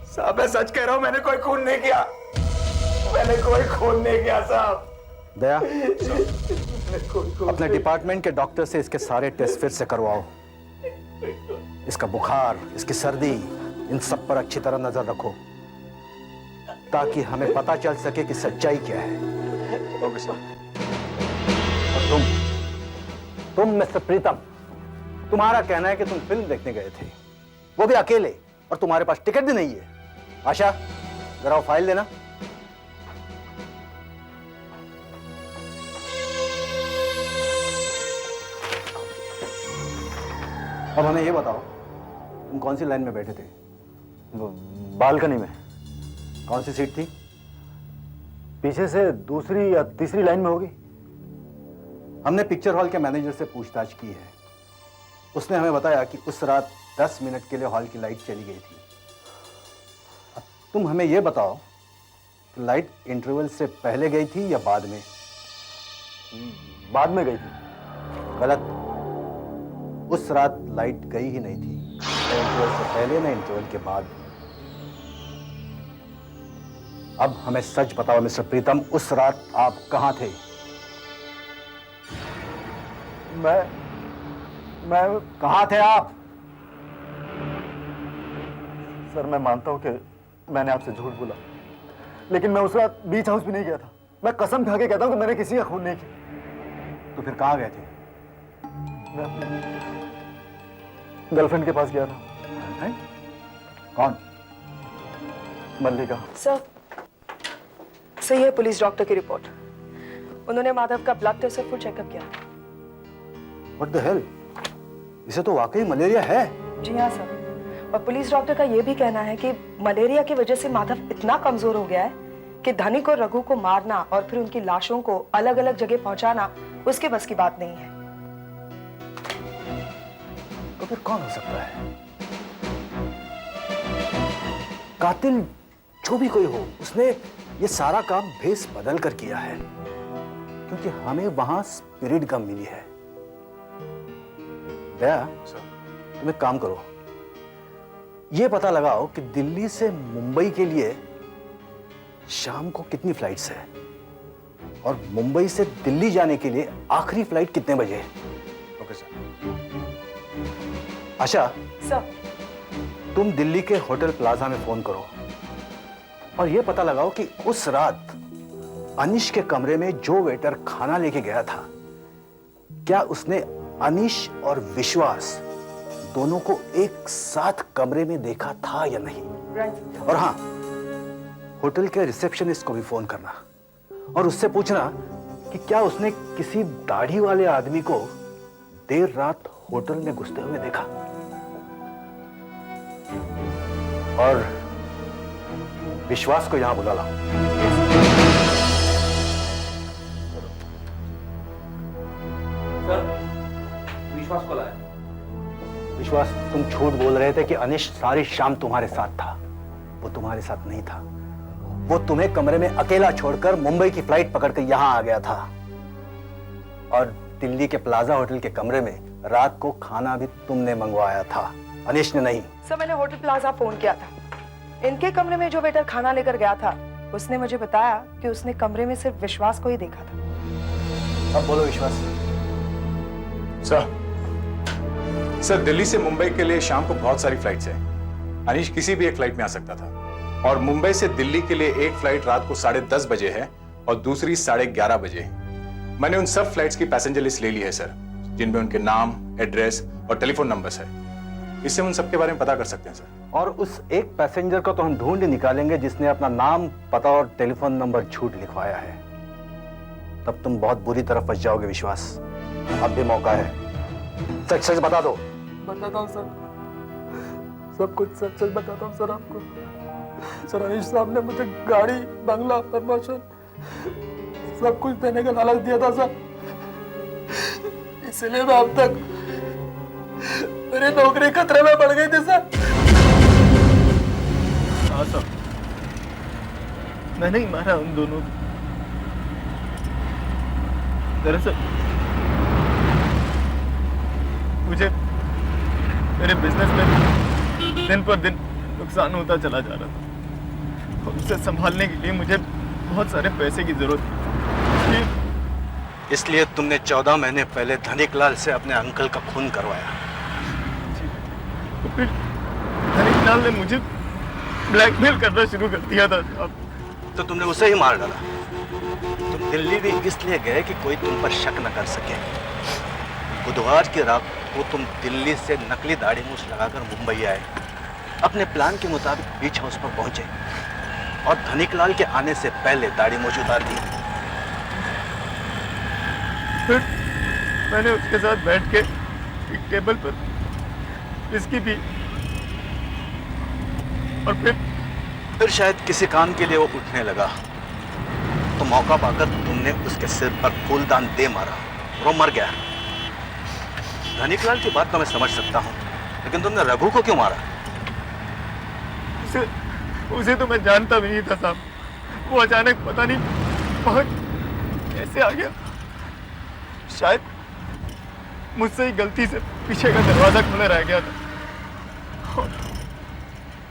साहब मैं सच कह रहा हूं, मैंने कोई खून नहीं किया। मैंने कोई खून नहीं किया साहब। दया, अपने डिपार्टमेंट के डॉक्टर से इसके सारे टेस्ट फिर से करवाओ। इसका बुखार, इसकी सर्दी, इन सब पर अच्छी तरह नजर रखो ताकि हमें पता चल सके कि सच्चाई क्या है। Okay sir. और तुम मिस्टर प्रीतम, तुम्हारा कहना है कि तुम फिल्म देखने गए थे, वो भी अकेले, और तुम्हारे पास टिकट भी नहीं है। आशा, जरा वो फाइल देना। अब हमें ये बताओ, तुम कौन सी लाइन में बैठे थे? बालकनी में। कौन सी सीट थी? पीछे से दूसरी या तीसरी लाइन में होगी। हमने पिक्चर हॉल के मैनेजर से पूछताछ की है। उसने हमें बताया कि उस रात 10 मिनट के लिए हॉल की लाइट चली गई थी। अब तुम हमें यह बताओ कि लाइट इंटरवल से पहले गई थी या बाद में? बाद में गई थी। गलत। उस रात लाइट गई ही नहीं थी, न इंटरवल से पहले न इंटरवल के बाद। अब हमें सच बताओ मिस्टर प्रीतम, उस रात आप कहां थे? मैं कहां थे आप? सर मैं मानता हूं कि मैंने आपसे झूठ बोला, लेकिन मैं उस रात बीच हाउस भी नहीं गया था। मैं कसम खा के कहता हूं कि मैंने किसी का खून नहीं किया। तो फिर कहां गए थे? मैं गर्लफ्रेंड के पास गया था। है? कौन? मल्लिका। सर ये है पुलिस डॉक्टर की रिपोर्ट। उन्होंने माधव का ब्लड टेस्ट और फुल चेकअप किया। What the hell? इसे तो वाकई मलेरिया है। जी हाँ सर, और पुलिस डॉक्टर का यह भी कहना है कि मलेरिया की वजह से माधव इतना कमजोर हो गया है कि धनिक और रघु को मारना और फिर उनकी लाशों को अलग अलग जगह पहुंचाना उसके बस की बात नहीं है। तो फिर कौन हो सकता है? कातिल जो भी कोई हो, उसने ये सारा काम भेस बदल कर किया है, क्योंकि हमें वहां स्पिरिट गम मिली है। दया, तुम एक काम करो, ये पता लगाओ कि दिल्ली से मुंबई के लिए शाम को कितनी फ्लाइट्स है और मुंबई से दिल्ली जाने के लिए आखिरी फ्लाइट कितने बजे है। Okay sir. आशा, सर तुम दिल्ली के होटल प्लाजा में फोन करो और यह पता लगाओ कि उस रात अनीश के कमरे में जो वेटर खाना लेके गया था, क्या उसने अनीश और विश्वास दोनों को एक साथ कमरे में देखा था या नहीं। और हाँ, होटल के रिसेप्शनिस्ट को भी फोन करना और उससे पूछना कि क्या उसने किसी दाढ़ी वाले आदमी को देर रात होटल में घुसते हुए देखा। और विश्वास को यहां बुला लाओ। सर, विश्वास को लाया। विश्वास, तुम झूठ बोल रहे थे कि अनिश सारी शाम तुम्हारे साथ था। वो तुम्हारे साथ नहीं था। वो तुम्हें कमरे में अकेला छोड़कर मुंबई की फ्लाइट पकड़कर यहां आ गया था और दिल्ली के प्लाजा होटल के कमरे में रात को खाना भी तुमने मंगवाया था, अनिश ने नहीं। सर, मैंने होटल प्लाजा फोन किया था। इनके कमरे में जो वेटर खाना लेकर गया था उसने मुझे बताया कि उसने कमरे में सिर्फ विश्वास को ही देखा था। अब बोलो विश्वास। सर, दिल्ली से मुंबई के लिए शाम को बहुत सारी फ्लाइट्स हैं। अनीश किसी भी एक फ्लाइट में आ सकता था और मुंबई से दिल्ली के लिए एक फ्लाइट रात को 10:30 बजे है और दूसरी 11:30 बजे है। मैंने उन सब फ्लाइट्स की पैसेंजर लिस्ट ले ली है सर, जिनमें उनके नाम, एड्रेस और टेलीफोन नंबर्स है। इससे उन सबके बारे में पता कर सकते हैं सर। और उस एक पैसेंजर को तो हम ढूंढ निकालेंगे जिसने अपना नाम, पता और टेलीफोन नंबर झूठ लिखवाया है। तब तुम बहुत बुरी तरह फंस जाओगे विश्वास। अब भी मौका है, सच सच बता दो। बताता हूँ सर, सब कुछ सच सच बताता हूँ सर आपको। सर, अनीश साहब ने मुझे गाड़ी, बंगला, प्रमोशन सब कुछ देने का लालच दिया था सर। इसलिए मैं अब तक मेरी नौकरी खतरे में पड़ गई थी सर। हाँ सर, मैंने ही मारा उन दोनों को। दरअसल मुझे मेरे बिजनेस में दिन पर दिन नुकसान होता चला जा रहा था। उसे संभालने के लिए मुझे बहुत सारे पैसे की जरूरत थी। इसलिए तुमने 14 महीने पहले धनिक लाल से अपने अंकल का खून करवाया। तो फिर धनिक लाल ने मुझे ब्लैकमेल करना शुरू कर दिया था। तो तुमने उसे ही मार डाला। तुम दिल्ली भी इसलिए गए कि कोई तुम पर शक न कर सके। बुधवार की रात को तुम दिल्ली से नकली दाढ़ी मूछ लगाकर मुंबई आए। अपने प्लान के मुताबिक बीच हाउस पर पहुंचे और धनिक लाल के आने से पहले दाढ़ी मूछ उतार दी। फिर मैंने उसके साथ बैठ के एक टेबल पर विस्की पी और फिर शायद किसी काम के लिए वो उठने लगा तो मौका पाकर तुमने उसके सिर पर फूलदान दे मारा और वो मर गया। धनिक लाल की बात तो मैं समझ सकता हूँ, लेकिन तुमने रघु को क्यों मारा? उसे तो मैं जानता भी नहीं था साहब। वो अचानक पता नहीं वहाँ कैसे आ गया। शायद मुझसे ही गलती से पीछे का दरवाजा खुला रह गया था।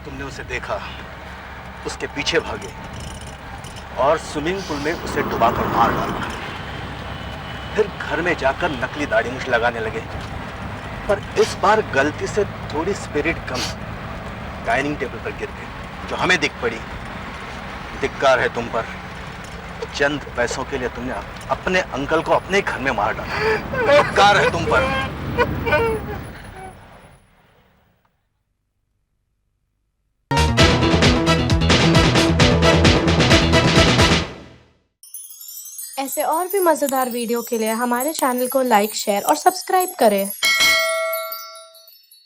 तुमने उसे देखा, उसके पीछे भागे और स्विमिंग पूल में उसे डुबाकर मार डाला। फिर घर में जाकर नकली दाढ़ी मूछ लगाने लगे, पर इस बार गलती से थोड़ी स्पिरिट कम डाइनिंग टेबल पर गिर गई, जो हमें दिख पड़ी। धिक्कार है तुम पर। चंद पैसों के लिए तुमने अपने अंकल को अपने घर में मार डाला। धिक्कार है तुम पर। ऐसे और भी मजेदार वीडियो के लिए हमारे चैनल को लाइक, शेयर और सब्सक्राइब करें।